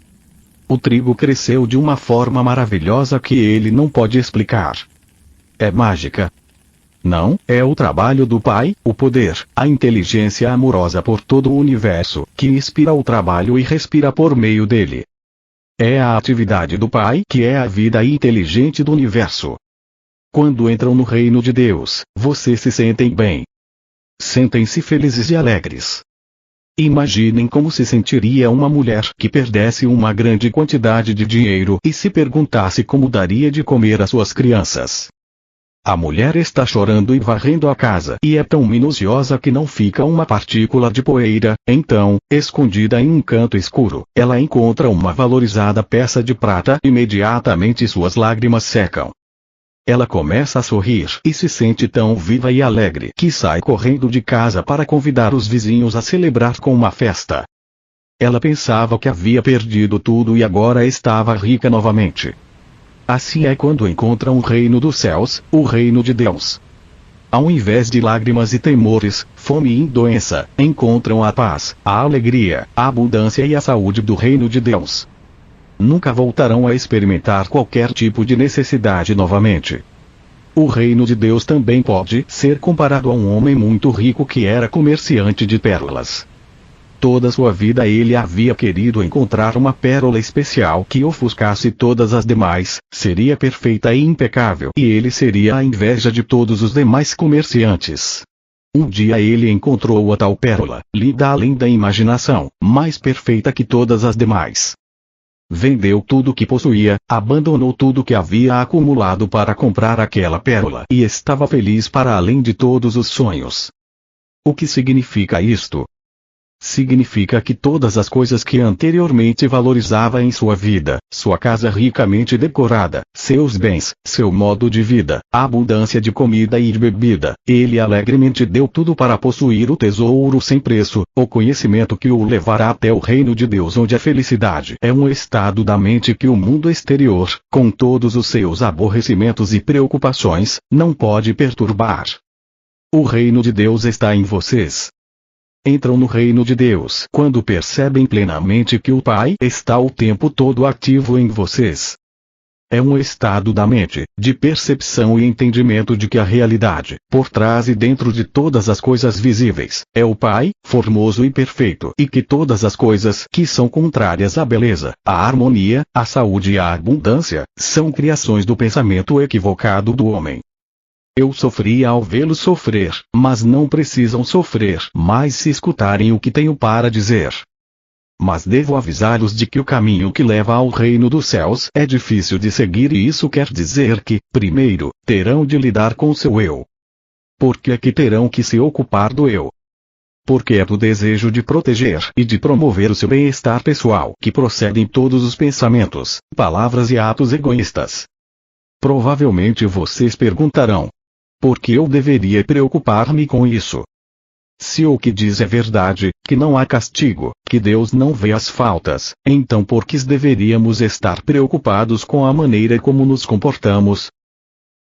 Speaker 2: O trigo cresceu de uma forma maravilhosa que ele não pode explicar. É mágica? Não, é o trabalho do Pai, o poder, a inteligência amorosa por todo o universo, que inspira o trabalho e respira por meio dele. É a atividade do Pai que é a vida inteligente do universo. Quando entram no reino de Deus, vocês se sentem bem. Sentem-se felizes e alegres. Imaginem como se sentiria uma mulher que perdesse uma grande quantidade de dinheiro e se perguntasse como daria de comer às suas crianças. A mulher está chorando e varrendo a casa e é tão minuciosa que não fica uma partícula de poeira, então, escondida em um canto escuro, ela encontra uma valorizada peça de prata e imediatamente suas lágrimas secam. Ela começa a sorrir e se sente tão viva e alegre que sai correndo de casa para convidar os vizinhos a celebrar com uma festa. Ela pensava que havia perdido tudo e agora estava rica novamente. Assim é quando encontram o reino dos céus, o reino de Deus. Ao invés de lágrimas e temores, fome e doença, encontram a paz, a alegria, a abundância e a saúde do reino de Deus. Nunca voltarão a experimentar qualquer tipo de necessidade novamente. O reino de Deus também pode ser comparado a um homem muito rico que era comerciante de pérolas. Toda sua vida ele havia querido encontrar uma pérola especial que ofuscasse todas as demais, seria perfeita e impecável e ele seria a inveja de todos os demais comerciantes. Um dia ele encontrou a tal pérola, linda além da imaginação, mais perfeita que todas as demais. Vendeu tudo que possuía, abandonou tudo que havia acumulado para comprar aquela pérola e estava feliz para além de todos os sonhos. O que significa isto? Significa que todas as coisas que anteriormente valorizava em sua vida, sua casa ricamente decorada, seus bens, seu modo de vida, a abundância de comida e bebida, ele alegremente deu tudo para possuir o tesouro sem preço, o conhecimento que o levará até o reino de Deus onde a felicidade é um estado da mente que o mundo exterior, com todos os seus aborrecimentos e preocupações, não pode perturbar. O reino de Deus está em vocês. Entram no reino de Deus quando percebem plenamente que o Pai está o tempo todo ativo em vocês. É um estado da mente, de percepção e entendimento de que a realidade, por trás e dentro de todas as coisas visíveis, é o Pai, formoso e perfeito, e que todas as coisas que são contrárias à beleza, à harmonia, à saúde e à abundância, são criações do pensamento equivocado do homem. Eu sofria ao vê-los sofrer, mas não precisam sofrer mais se escutarem o que tenho para dizer. Mas devo avisá-los de que o caminho que leva ao reino dos céus é difícil de seguir e isso quer dizer que, primeiro, terão de lidar com seu eu. Por que é que terão que se ocupar do eu? Porque é do desejo de proteger e de promover o seu bem-estar pessoal que procedem todos os pensamentos, palavras e atos egoístas. Provavelmente vocês perguntarão: por que eu deveria preocupar-me com isso? Se o que diz é verdade, que não há castigo, que Deus não vê as faltas, então por que deveríamos estar preocupados com a maneira como nos comportamos?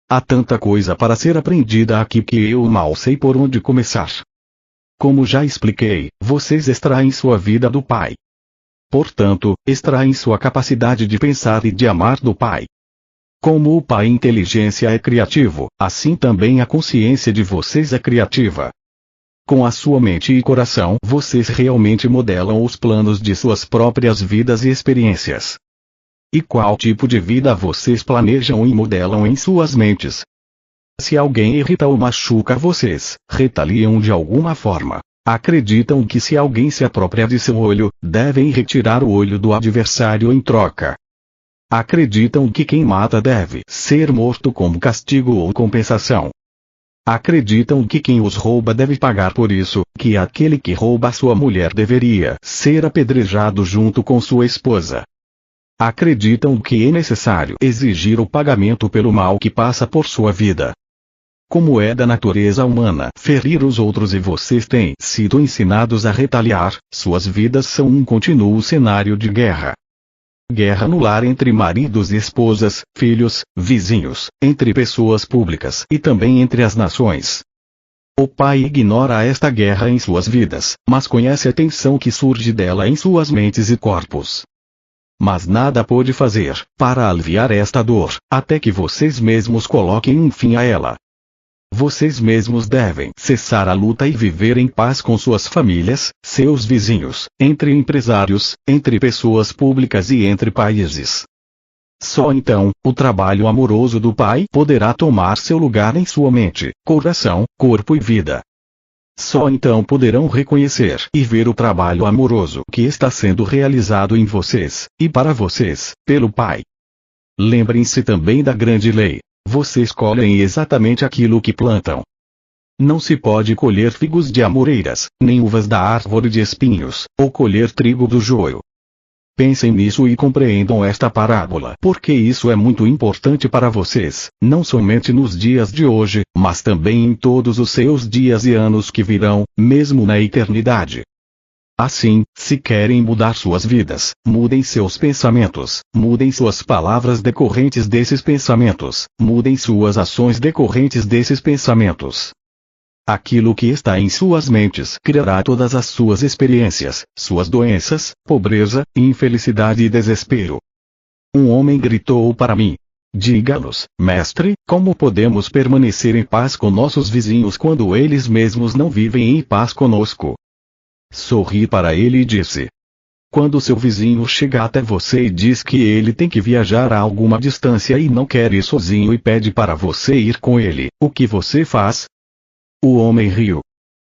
Speaker 2: Há tanta coisa para ser aprendida aqui que eu mal sei por onde começar. Como já expliquei, vocês extraem sua vida do Pai. Portanto, extraem sua capacidade de pensar e de amar do Pai. Como o Pai Inteligência é criativo, assim também a consciência de vocês é criativa. Com a sua mente e coração vocês realmente modelam os planos de suas próprias vidas e experiências. E qual tipo de vida vocês planejam e modelam em suas mentes? Se alguém irrita ou machuca vocês, retaliam de alguma forma. Acreditam que se alguém se apropria de seu olho, devem retirar o olho do adversário em troca. Acreditam que quem mata deve ser morto como castigo ou compensação. Acreditam que quem os rouba deve pagar por isso, que aquele que rouba sua mulher deveria ser apedrejado junto com sua esposa. acreditam que é necessário exigir o pagamento pelo mal que passa por sua vida. Como é da natureza humana ferir os outros e vocês têm sido ensinados a retaliar, suas vidas são um contínuo cenário de guerra. Guerra no lar entre maridos e esposas, filhos, vizinhos, entre pessoas públicas e também entre as nações. O pai ignora esta guerra em suas vidas, mas conhece a tensão que surge dela em suas mentes e corpos. Mas nada pode fazer para aliviar esta dor, até que vocês mesmos coloquem um fim a ela. Vocês mesmos devem cessar a luta e viver em paz com suas famílias, seus vizinhos, entre empresários, entre pessoas públicas e entre países. Só então, o trabalho amoroso do Pai poderá tomar seu lugar em sua mente, coração, corpo e vida. Só então poderão reconhecer e ver o trabalho amoroso que está sendo realizado em vocês, e para vocês, pelo Pai. Lembrem-se também da grande lei. Vocês colhem exatamente aquilo que plantam. Não se pode colher figos de amoreiras, nem uvas da árvore de espinhos, ou colher trigo do joio. Pensem nisso e compreendam esta parábola, porque isso é muito importante para vocês, não somente nos dias de hoje, mas também em todos os seus dias e anos que virão, mesmo na eternidade. Assim, se querem mudar suas vidas, mudem seus pensamentos, mudem suas palavras decorrentes desses pensamentos, mudem suas ações decorrentes desses pensamentos. Aquilo que está em suas mentes criará todas as suas experiências, suas doenças, pobreza, infelicidade e desespero. Um homem gritou para mim: diga-nos, mestre, como podemos permanecer em paz com nossos vizinhos quando eles mesmos não vivem em paz conosco? Sorri para ele e disse: quando seu vizinho chega até você e diz que ele tem que viajar a alguma distância e não quer ir sozinho e pede para você ir com ele, o que você faz? O homem riu.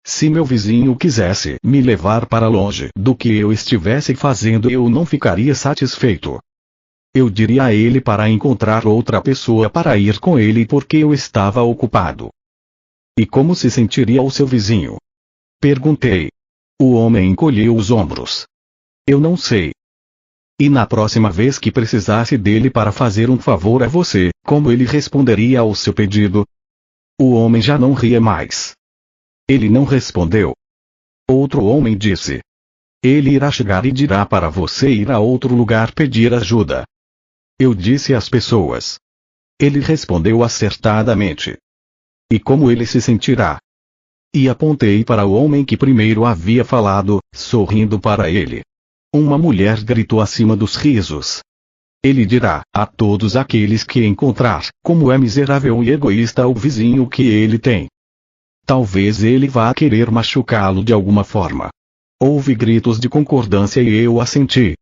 Speaker 2: Se meu vizinho quisesse me levar para longe do que eu estivesse fazendo, eu não ficaria satisfeito. Eu diria a ele para encontrar outra pessoa para ir com ele porque eu estava ocupado. E como se sentiria o seu vizinho? Perguntei. O homem encolheu os ombros. Eu não sei. E na próxima vez que precisasse dele para fazer um favor a você, como ele responderia ao seu pedido? O homem já não ria mais. Ele não respondeu. Outro homem disse: ele irá chegar e dirá para você ir a outro lugar pedir ajuda. Eu disse às pessoas. Ele respondeu acertadamente. E como ele se sentirá? E apontei para o homem que primeiro havia falado, sorrindo para ele. Uma mulher gritou acima dos risos. Ele dirá a todos aqueles que encontrar, como é miserável e egoísta o vizinho que ele tem. Talvez ele vá querer machucá-lo de alguma forma. Houve gritos de concordância e eu assenti.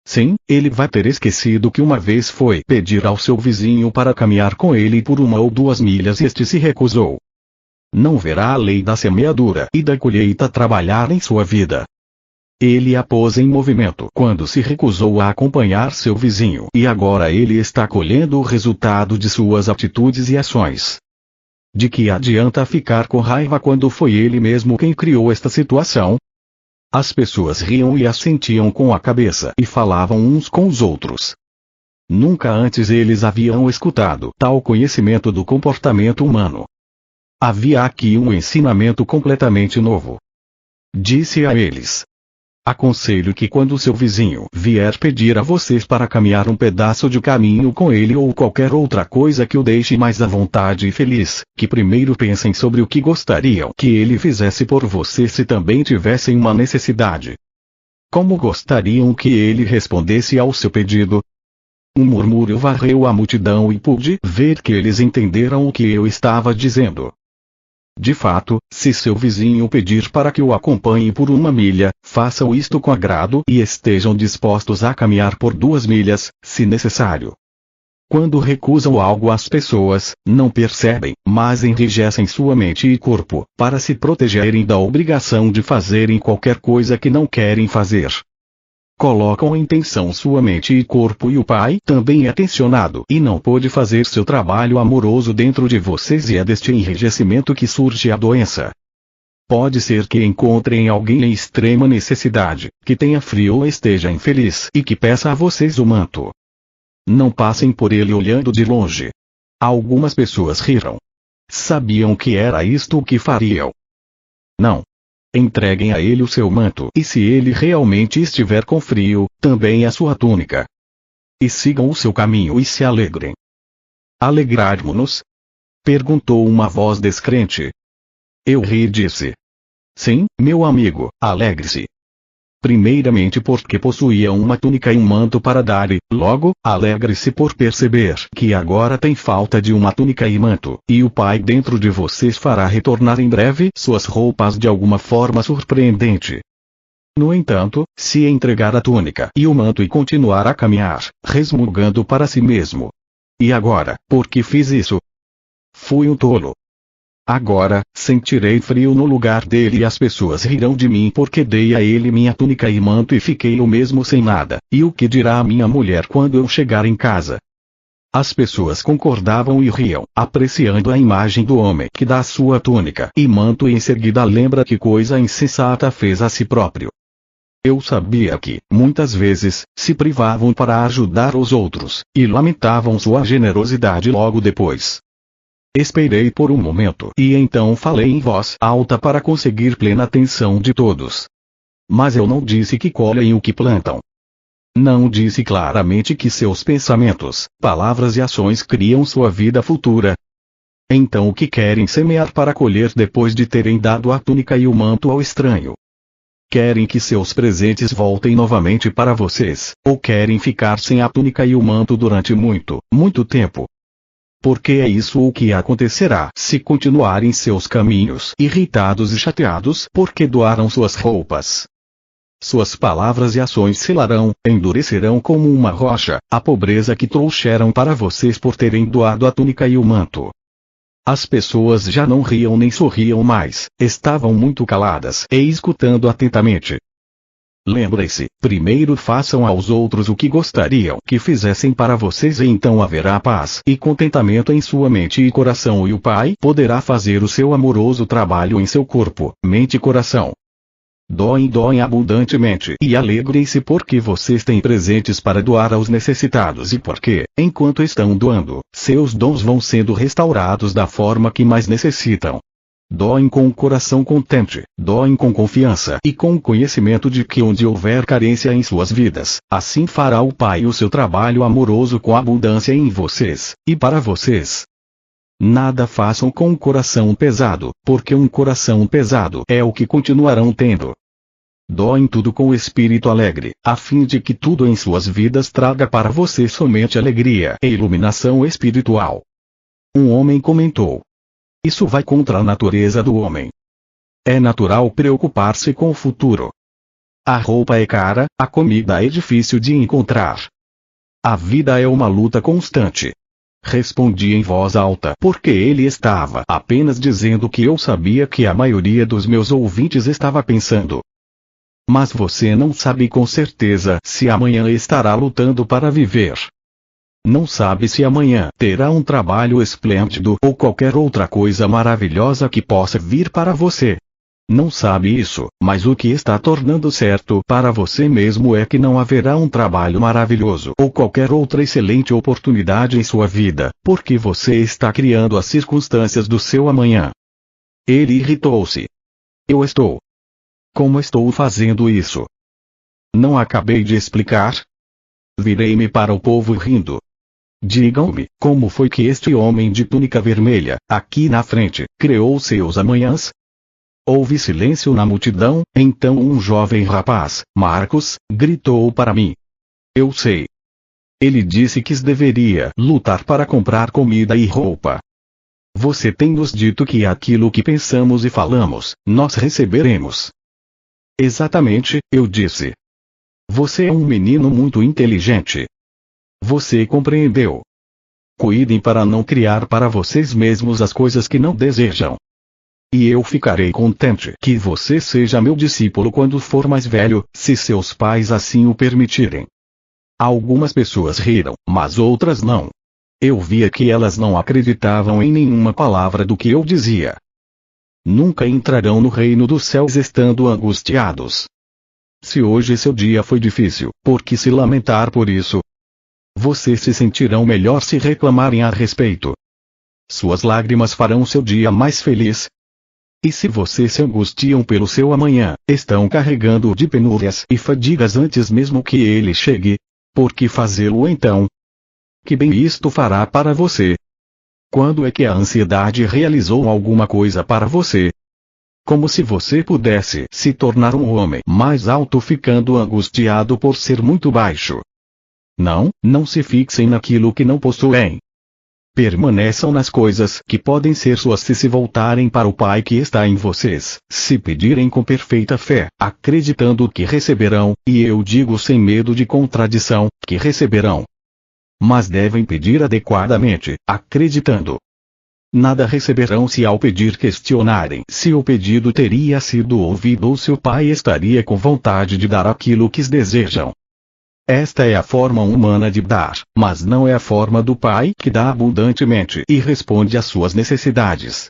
Speaker 2: Sim, ele vai ter esquecido que uma vez foi pedir ao seu vizinho para caminhar com ele por 1 ou 2 milhas e este se recusou. Não verá a lei da semeadura e da colheita trabalhar em sua vida. Ele a pôs em movimento quando se recusou a acompanhar seu vizinho e agora ele está colhendo o resultado de suas atitudes e ações. De que adianta ficar com raiva quando foi ele mesmo quem criou esta situação? As pessoas riam e assentiam com a cabeça e falavam uns com os outros. Nunca antes eles haviam escutado tal conhecimento do comportamento humano. Havia aqui um ensinamento completamente novo. Disse a eles: aconselho que quando seu vizinho vier pedir a vocês para caminhar um pedaço de caminho com ele ou qualquer outra coisa que o deixe mais à vontade e feliz, que primeiro pensem sobre o que gostariam que ele fizesse por vocês se também tivessem uma necessidade. Como gostariam que ele respondesse ao seu pedido? Um murmúrio varreu a multidão e pude ver que eles entenderam o que eu estava dizendo. De fato, se seu vizinho pedir para que o acompanhe por 1 milha, façam isto com agrado e estejam dispostos a caminhar por 2 milhas, se necessário. Quando recusam algo às pessoas, não percebem, mas enrijecem sua mente e corpo, para se protegerem da obrigação de fazerem qualquer coisa que não querem fazer. Colocam em tensão sua mente e corpo e o Pai também é tensionado e não pode fazer seu trabalho amoroso dentro de vocês e é deste enrijecimento que surge a doença. Pode ser que encontrem alguém em extrema necessidade, que tenha frio ou esteja infeliz e que peça a vocês o manto. Não passem por ele olhando de longe. Algumas pessoas riram. Sabiam que era isto o que fariam. Não. Entreguem a ele o seu manto e se ele realmente estiver com frio, também a sua túnica. E sigam o seu caminho e se alegrem. Alegrarmos-nos? Perguntou uma voz descrente. Eu ri e disse. Sim, meu amigo, alegre-se. Primeiramente porque possuía uma túnica e um manto para dar e, logo, alegre-se por perceber que agora tem falta de uma túnica e manto, e o Pai dentro de vocês fará retornar em breve suas roupas de alguma forma surpreendente. No entanto, se entregar a túnica e o manto e continuar a caminhar, resmungando para si mesmo. E agora, por que fiz isso? Fui um tolo. Agora, sentirei frio no lugar dele e as pessoas rirão de mim porque dei a ele minha túnica e manto e fiquei eu mesmo sem nada, e o que dirá a minha mulher quando eu chegar em casa? As pessoas concordavam e riam, apreciando a imagem do homem que dá sua túnica e manto e em seguida lembra que coisa insensata fez a si próprio. Eu sabia que, muitas vezes, se privavam para ajudar os outros, e lamentavam sua generosidade logo depois. Esperei por um momento e então falei em voz alta para conseguir plena atenção de todos. Mas eu não disse que colhem o que plantam. Não disse claramente que seus pensamentos, palavras e ações criam sua vida futura. Então o que querem semear para colher depois de terem dado a túnica e o manto ao estranho? Querem que seus presentes voltem novamente para vocês, ou querem ficar sem a túnica e o manto durante muito, muito tempo? Porque é isso o que acontecerá se continuarem seus caminhos irritados e chateados porque doaram suas roupas. Suas palavras e ações selarão, endurecerão como uma rocha, a pobreza que trouxeram para vocês por terem doado a túnica e o manto. As pessoas já não riam nem sorriam mais, estavam muito caladas e escutando atentamente. Lembrem-se, primeiro façam aos outros o que gostariam que fizessem para vocês e então haverá paz e contentamento em sua mente e coração e o Pai poderá fazer o seu amoroso trabalho em seu corpo, mente e coração. Doem abundantemente e alegrem-se porque vocês têm presentes para doar aos necessitados e porque, enquanto estão doando, seus dons vão sendo restaurados da forma que mais necessitam. Doem com o coração contente, doem com confiança e com o conhecimento de que onde houver carência em suas vidas, assim fará o Pai o seu trabalho amoroso com abundância em vocês, e para vocês. Nada façam com um coração pesado, porque um coração pesado é o que continuarão tendo. Doem tudo com o espírito alegre, a fim de que tudo em suas vidas traga para vocês somente alegria e iluminação espiritual. Um homem comentou. Isso vai contra a natureza do homem. É natural preocupar-se com o futuro. A roupa é cara, a comida é difícil de encontrar. A vida é uma luta constante. Respondi em voz alta porque ele estava apenas dizendo que eu sabia que a maioria dos meus ouvintes estava pensando. Mas você não sabe com certeza se amanhã estará lutando para viver. Não sabe se amanhã terá um trabalho esplêndido ou qualquer outra coisa maravilhosa que possa vir para você. Não sabe isso, mas o que está tornando certo para você mesmo é que não haverá um trabalho maravilhoso ou qualquer outra excelente oportunidade em sua vida, porque você está criando as circunstâncias do seu amanhã. Ele irritou-se. Eu estou. Como estou fazendo isso? Não acabei de explicar? Virei-me para o povo rindo. Digam-me, como foi que este homem de túnica vermelha, aqui na frente, criou seus amanhãs? Houve silêncio na multidão, então um jovem rapaz, Marcos, gritou para mim. Eu sei. Ele disse que deveria lutar para comprar comida e roupa. Você tem nos dito que aquilo que pensamos e falamos, nós receberemos. Exatamente, eu disse. Você é um menino muito inteligente. Você compreendeu. Cuidem para não criar para vocês mesmos as coisas que não desejam. E eu ficarei contente que você seja meu discípulo quando for mais velho, se seus pais assim o permitirem. Algumas pessoas riram, mas outras não. Eu via que elas não acreditavam em nenhuma palavra do que eu dizia. nunca entrarão no reino dos céus estando angustiados. Se hoje seu dia foi difícil, por que se lamentar por isso? Vocês se sentirão melhor se reclamarem a respeito. Suas lágrimas farão seu dia mais feliz. E se vocês se angustiam pelo seu amanhã, estão carregando-o de penúrias e fadigas antes mesmo que ele chegue, por que fazê-lo então? Que bem isto fará para você? Quando é que a ansiedade realizou alguma coisa para você? Como se você pudesse se tornar um homem mais alto ficando angustiado por ser muito baixo. Não se fixem naquilo que não possuem. Permaneçam nas coisas que podem ser suas se voltarem para o Pai que está em vocês, se pedirem com perfeita fé, acreditando que receberão, e eu digo sem medo de contradição, que receberão. Mas devem pedir adequadamente, acreditando. Nada receberão se ao pedir questionarem se o pedido teria sido ouvido ou se o Pai estaria com vontade de dar aquilo que desejam. Esta é a forma humana de dar, mas não é a forma do Pai que dá abundantemente e responde às suas necessidades.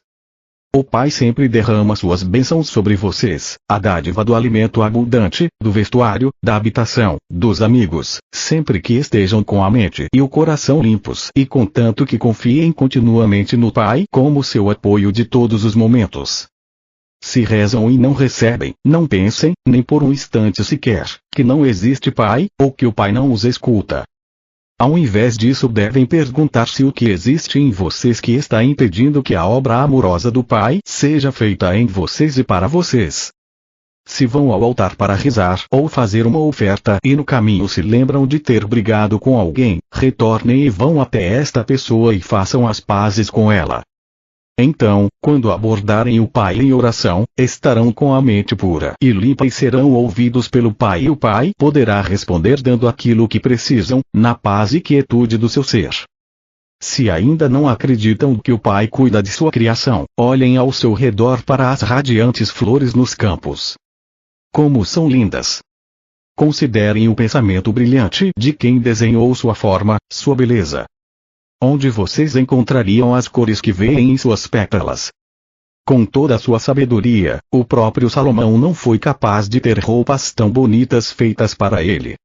Speaker 2: O Pai sempre derrama suas bênçãos sobre vocês, a dádiva do alimento abundante, do vestuário, da habitação, dos amigos, sempre que estejam com a mente e o coração limpos e contanto que confiem continuamente no Pai como seu apoio de todos os momentos. Se rezam e não recebem, não pensem, nem por um instante sequer, que não existe Pai, ou que o Pai não os escuta. Ao invés disso devem perguntar-se o que existe em vocês que está impedindo que a obra amorosa do Pai seja feita em vocês e para vocês. Se vão ao altar para rezar ou fazer uma oferta e no caminho se lembram de ter brigado com alguém, retornem e vão até esta pessoa e façam as pazes com ela. Então, quando abordarem o Pai em oração, estarão com a mente pura e limpa e serão ouvidos pelo Pai e o Pai poderá responder dando aquilo que precisam, na paz e quietude do seu ser. Se ainda não acreditam que o Pai cuida de sua criação, olhem ao seu redor para as radiantes flores nos campos. Como são lindas! Considerem o pensamento brilhante de quem desenhou sua forma, sua beleza. Onde vocês encontrariam as cores que veem em suas pétalas? Com toda a sua sabedoria, o próprio Salomão não foi capaz de ter roupas tão bonitas feitas para ele.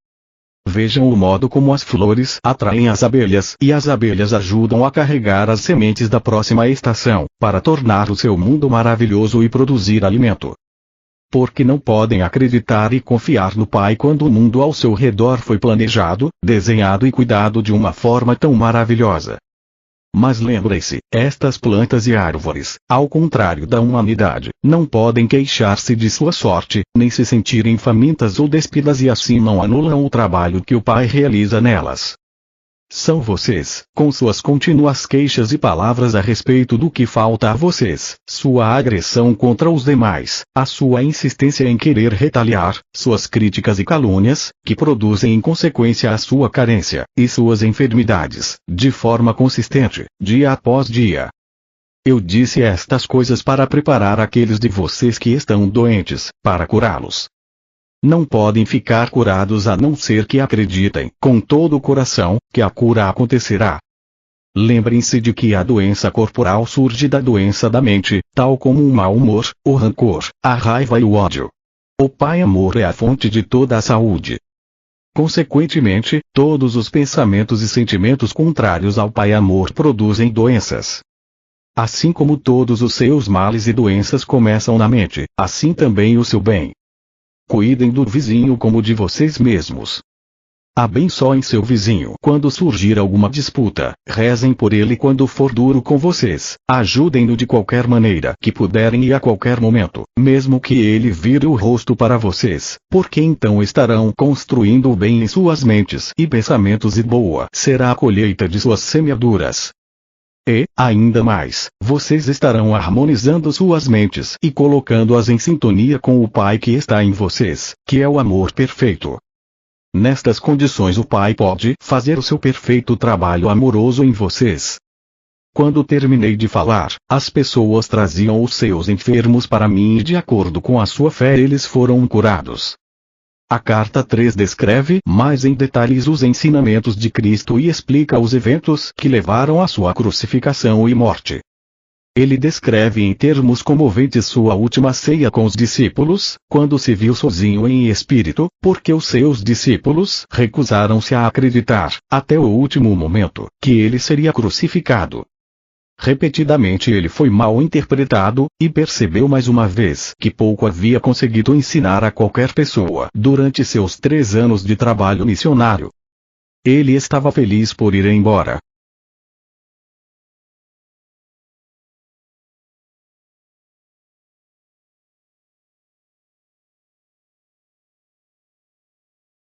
Speaker 2: Vejam o modo como as flores atraem as abelhas e as abelhas ajudam a carregar as sementes da próxima estação, para tornar o seu mundo maravilhoso e produzir alimento. Porque não podem acreditar e confiar no Pai quando o mundo ao seu redor foi planejado, desenhado e cuidado de uma forma tão maravilhosa. Mas lembrem-se, estas plantas e árvores, ao contrário da humanidade, não podem queixar-se de sua sorte, nem se sentirem famintas ou despidas e assim não anulam o trabalho que o Pai realiza nelas. São vocês, com suas contínuas queixas e palavras a respeito do que falta a vocês, sua agressão contra os demais, a sua insistência em querer retaliar, suas críticas e calúnias, que produzem em consequência a sua carência, e suas enfermidades, de forma consistente, dia após dia. Eu disse estas coisas para preparar aqueles de vocês que estão doentes, para curá-los. Não podem ficar curados a não ser que acreditem, com todo o coração, que a cura acontecerá. Lembrem-se de que a doença corporal surge da doença da mente, tal como o mau humor, o rancor, a raiva e o ódio. O Pai Amor é a fonte de toda a saúde. Consequentemente, todos os pensamentos e sentimentos contrários ao Pai Amor produzem doenças. Assim como todos os seus males e doenças começam na mente, assim também o seu bem. Cuidem do vizinho como de vocês mesmos. Há bem só em seu vizinho quando surgir alguma disputa, rezem por ele quando for duro com vocês, ajudem-no de qualquer maneira que puderem e a qualquer momento, mesmo que ele vire o rosto para vocês, porque então estarão construindo o bem em suas mentes e pensamentos e boa será a colheita de suas semeaduras. E, ainda mais, vocês estarão harmonizando suas mentes e colocando-as em sintonia com o Pai que está em vocês, que é o amor perfeito. Nestas condições o Pai pode fazer o seu perfeito trabalho amoroso em vocês. Quando terminei de falar, as pessoas traziam os seus enfermos para mim e de acordo com a sua fé eles foram curados. A carta 3 descreve mais em detalhes os ensinamentos de Cristo e explica os eventos que levaram à sua crucificação e morte. Ele descreve em termos comoventes sua última ceia com os discípulos, quando se viu sozinho em espírito, porque os seus discípulos recusaram-se a acreditar, até o último momento, que ele seria crucificado. Repetidamente ele foi mal interpretado, e percebeu mais uma vez que pouco havia conseguido ensinar a qualquer pessoa durante seus 3 anos de trabalho missionário. Ele estava feliz por ir embora.